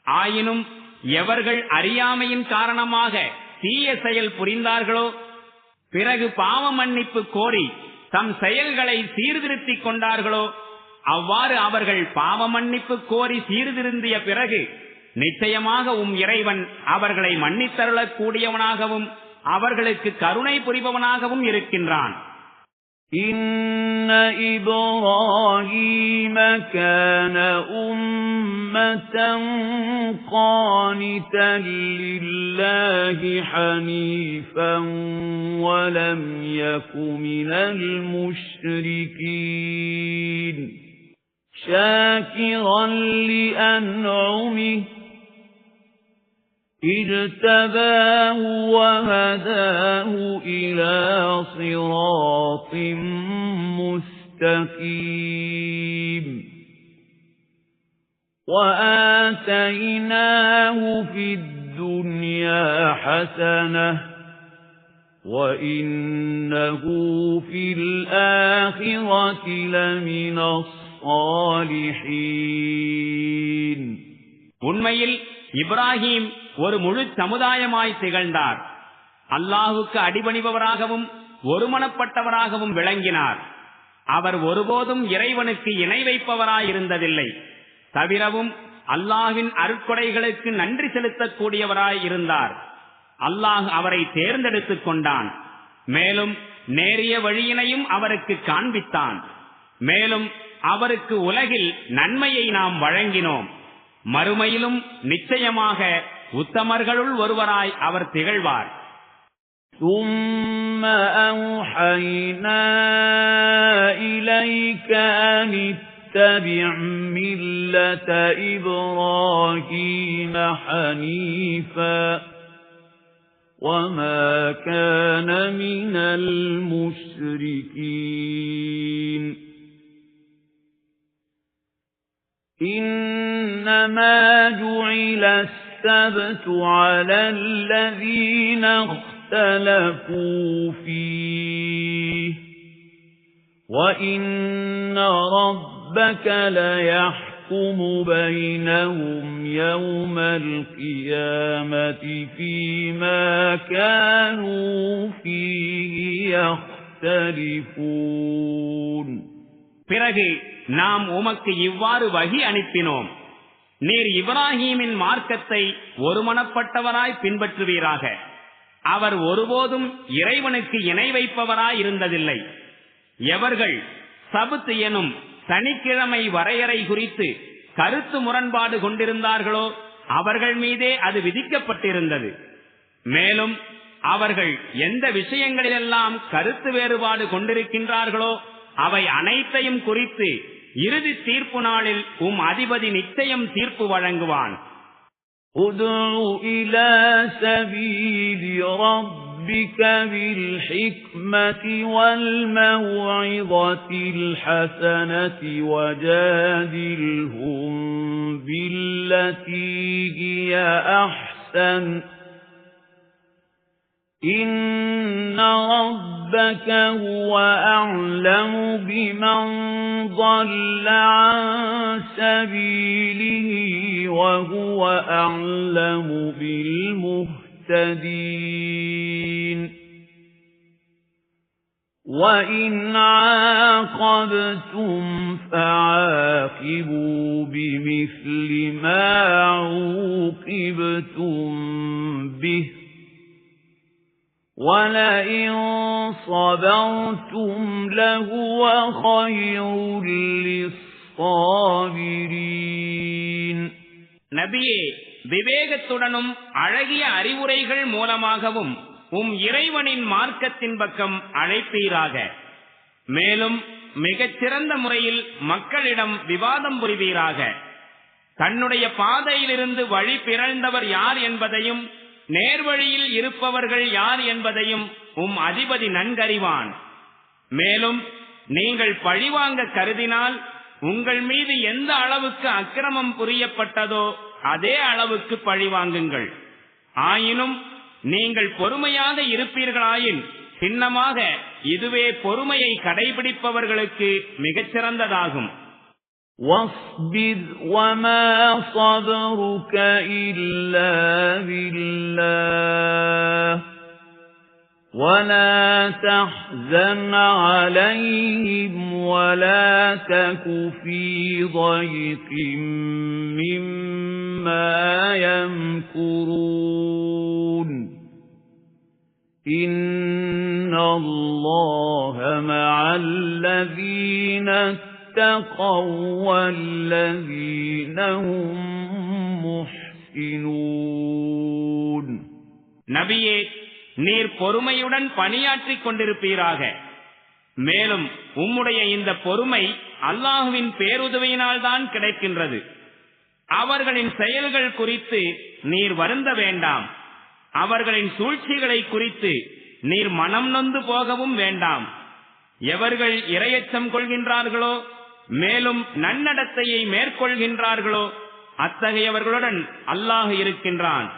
ஆயினும் எவர்கள் அறியாமையின் காரணமாக தீய செயல் புரிந்தார்களோ, பிறகு பாவ மன்னிப்பு கோரி தம் செயல்களை சீர்திருத்திக் கொண்டார்களோ, அவ்வாறு அவர்கள் பாவ மன்னிப்பு கோரி சீர்திருந்திய பிறகு நிச்சயமாக இறைவன் அவர்களை மன்னித்தருளக் கூடியவனாகவும் அவர்களுக்கு கருணை புரிபவனாகவும் இருக்கின்றான். إن إبراهيم كان أمة قانتا لله حنيفا ولم يك من المشركين شاكرا لأنعمه اجتباه وهداه إلى صراط مستقيم وآتيناه في الدنيا حسنة وإنه في الآخرة لمن الصالحين. உண்மையில் இப்ராஹிம் ஒரு முழு சமுதாயமாய் திகழ்ந்தார். அல்லாஹுக்கு அடிபணிபவராகவும் ஒருமனப்பட்டவராகவும் விளங்கினார். அவர் ஒருபோதும் இறைவனுக்கு இணை வைப்பவராயிருந்ததில்லை. தவிரவும் அல்லாஹின் அருட்கொடைகளுக்கு நன்றி செலுத்தக்கூடியவராய் இருந்தார். அல்லாஹ் அவரை தேர்ந்தெடுத்துக் கொண்டான். மேலும் நேரிய வழியினையும் அவருக்கு காண்பித்தான். மேலும் அவருக்கு உலகில் நன்மையை நாம் வழங்கினோம். மறுமையிலும் நிச்சயமாக உத்தமர்களுள் ஒருவராய் அவர் திகழ்வார். ثُمَّ أَوْحَيْنَا إِلَيْكَ أَنِ اتَّبِعْ مِلَّةَ إِبْرَاهِيمَ حَنِيفًا وَمَا كَانَ مِنَ الْمُشْرِكِينَ. إِنَّمَا جُعِلَ السَّبْتُ عَلَى الَّذِينَ اخْتَلَفُوا فِيهِ وَإِنَّ رَبَّكَ لَيَحْكُمُ بَيْنَهُمْ يَوْمَ الْقِيَامَةِ فِيمَا كَانُوا فِيهِ يَخْتَلِفُونَ. பிறகு நாம் உமக்கு இவ்வாறு வஹி அனுப்பினோம். நீர் இப்ராஹீமின் மார்க்கத்தை ஒருமனப்பட்டவராய் பின்பற்றுவீராக. அவர் ஒருபோதும் இறைவனுக்கு இணை வைப்பவராய் இருந்ததில்லை. எவர்கள் சபுத் எனும் சனிக்கிழமை வரையறை குறித்து கருத்து முரண்பாடு கொண்டிருந்தார்களோ அவர்கள் மீதே அது விதிக்கப்பட்டிருந்தது. மேலும் அவர்கள் எந்த விஷயங்களிலெல்லாம் கருத்து வேறுபாடு கொண்டிருக்கின்றார்களோ அவை அனைத்தையும் குறித்து இறுதி தீர்ப்பு நாளில் அதிபதி நிச்சயம் தீர்ப்பு வழங்குவான். உதுஉ இலா சபீலி ரப்பிக பில் ஹிக்மதி வல் மவ்இதத்தில் ஹஸனதி வஜாதில்ஹும் பில்லதி ஹிய அஹ்ஸன் إِنَّ رَبَّكَ هُوَ أَعْلَمُ بِمَنْ ضَلَّ عَنْ سَبِيلِهِ وَهُوَ أَعْلَمُ بِالْمُهْتَدِينَ. وَإِنْ عَاقَبْتُمْ فَعَاقِبُوا بِمِثْلِ مَا عُوقِبْتُمْ بِهِ وَلَئِن صَبَرْتُمْ لَهُوَ خَيْرٌ لِلصَّابِرِينَ. நபியே, விவேகத்துடனும் அழகிய அறிவுரைகள் மூலமாகவும் இறைவனின் மார்க்கத்தின் பக்கம் அழைப்பீராக. மேலும் மிகச்சிறந்த முறையில் மக்களிடம் விவாதம் புரிவீராக. தன்னுடைய பாதையிலிருந்து வழி பிறழ்ந்தவர் யார் என்பதையும் நேர்வழியில் இருப்பவர்கள் யார் என்பதையும் அதிபதி நன்கறிவான். மேலும் நீங்கள் பழிவாங்க கருதினால் உங்கள் மீது எந்த அளவுக்கு அக்கிரமம் புரியப்பட்டதோ அதே அளவுக்கு பழிவாங்குங்கள். ஆயினும் நீங்கள் பொறுமையாக இருப்பீர்களாயின் சின்னமாக இதுவே பொறுமையை கடைபிடிப்பவர்களுக்கு மிகச்சிறந்ததாகும். واصبر وما صبرك إلا بالله ولا تحزن عليهم ولا تك في ضيق مما يمكرون إن الله مع الذين اتقوا والذين هم محسنون. நபியே, நீர் பொறுமையுடன் பணியாற்றிக் கொண்டிருப்பீராக. மேலும் உம்முடைய இந்த பொறுமை அல்லாஹுவின் பேருதவியினால் தான் கிடைக்கின்றது. அவர்களின் செயல்கள் குறித்து நீர் வருந்த வேண்டாம். அவர்களின் சூழ்ச்சிகளை குறித்து நீர் மனம் நொந்து போகவும் வேண்டாம். எவர்கள் இரையச்சம் கொள்கின்றார்களோ மேலும் நன்னடத்தையை மேற்கொள்கின்றார்களோ அத்தகையவர்களுடன் அல்லாஹ் இருக்கின்றான்.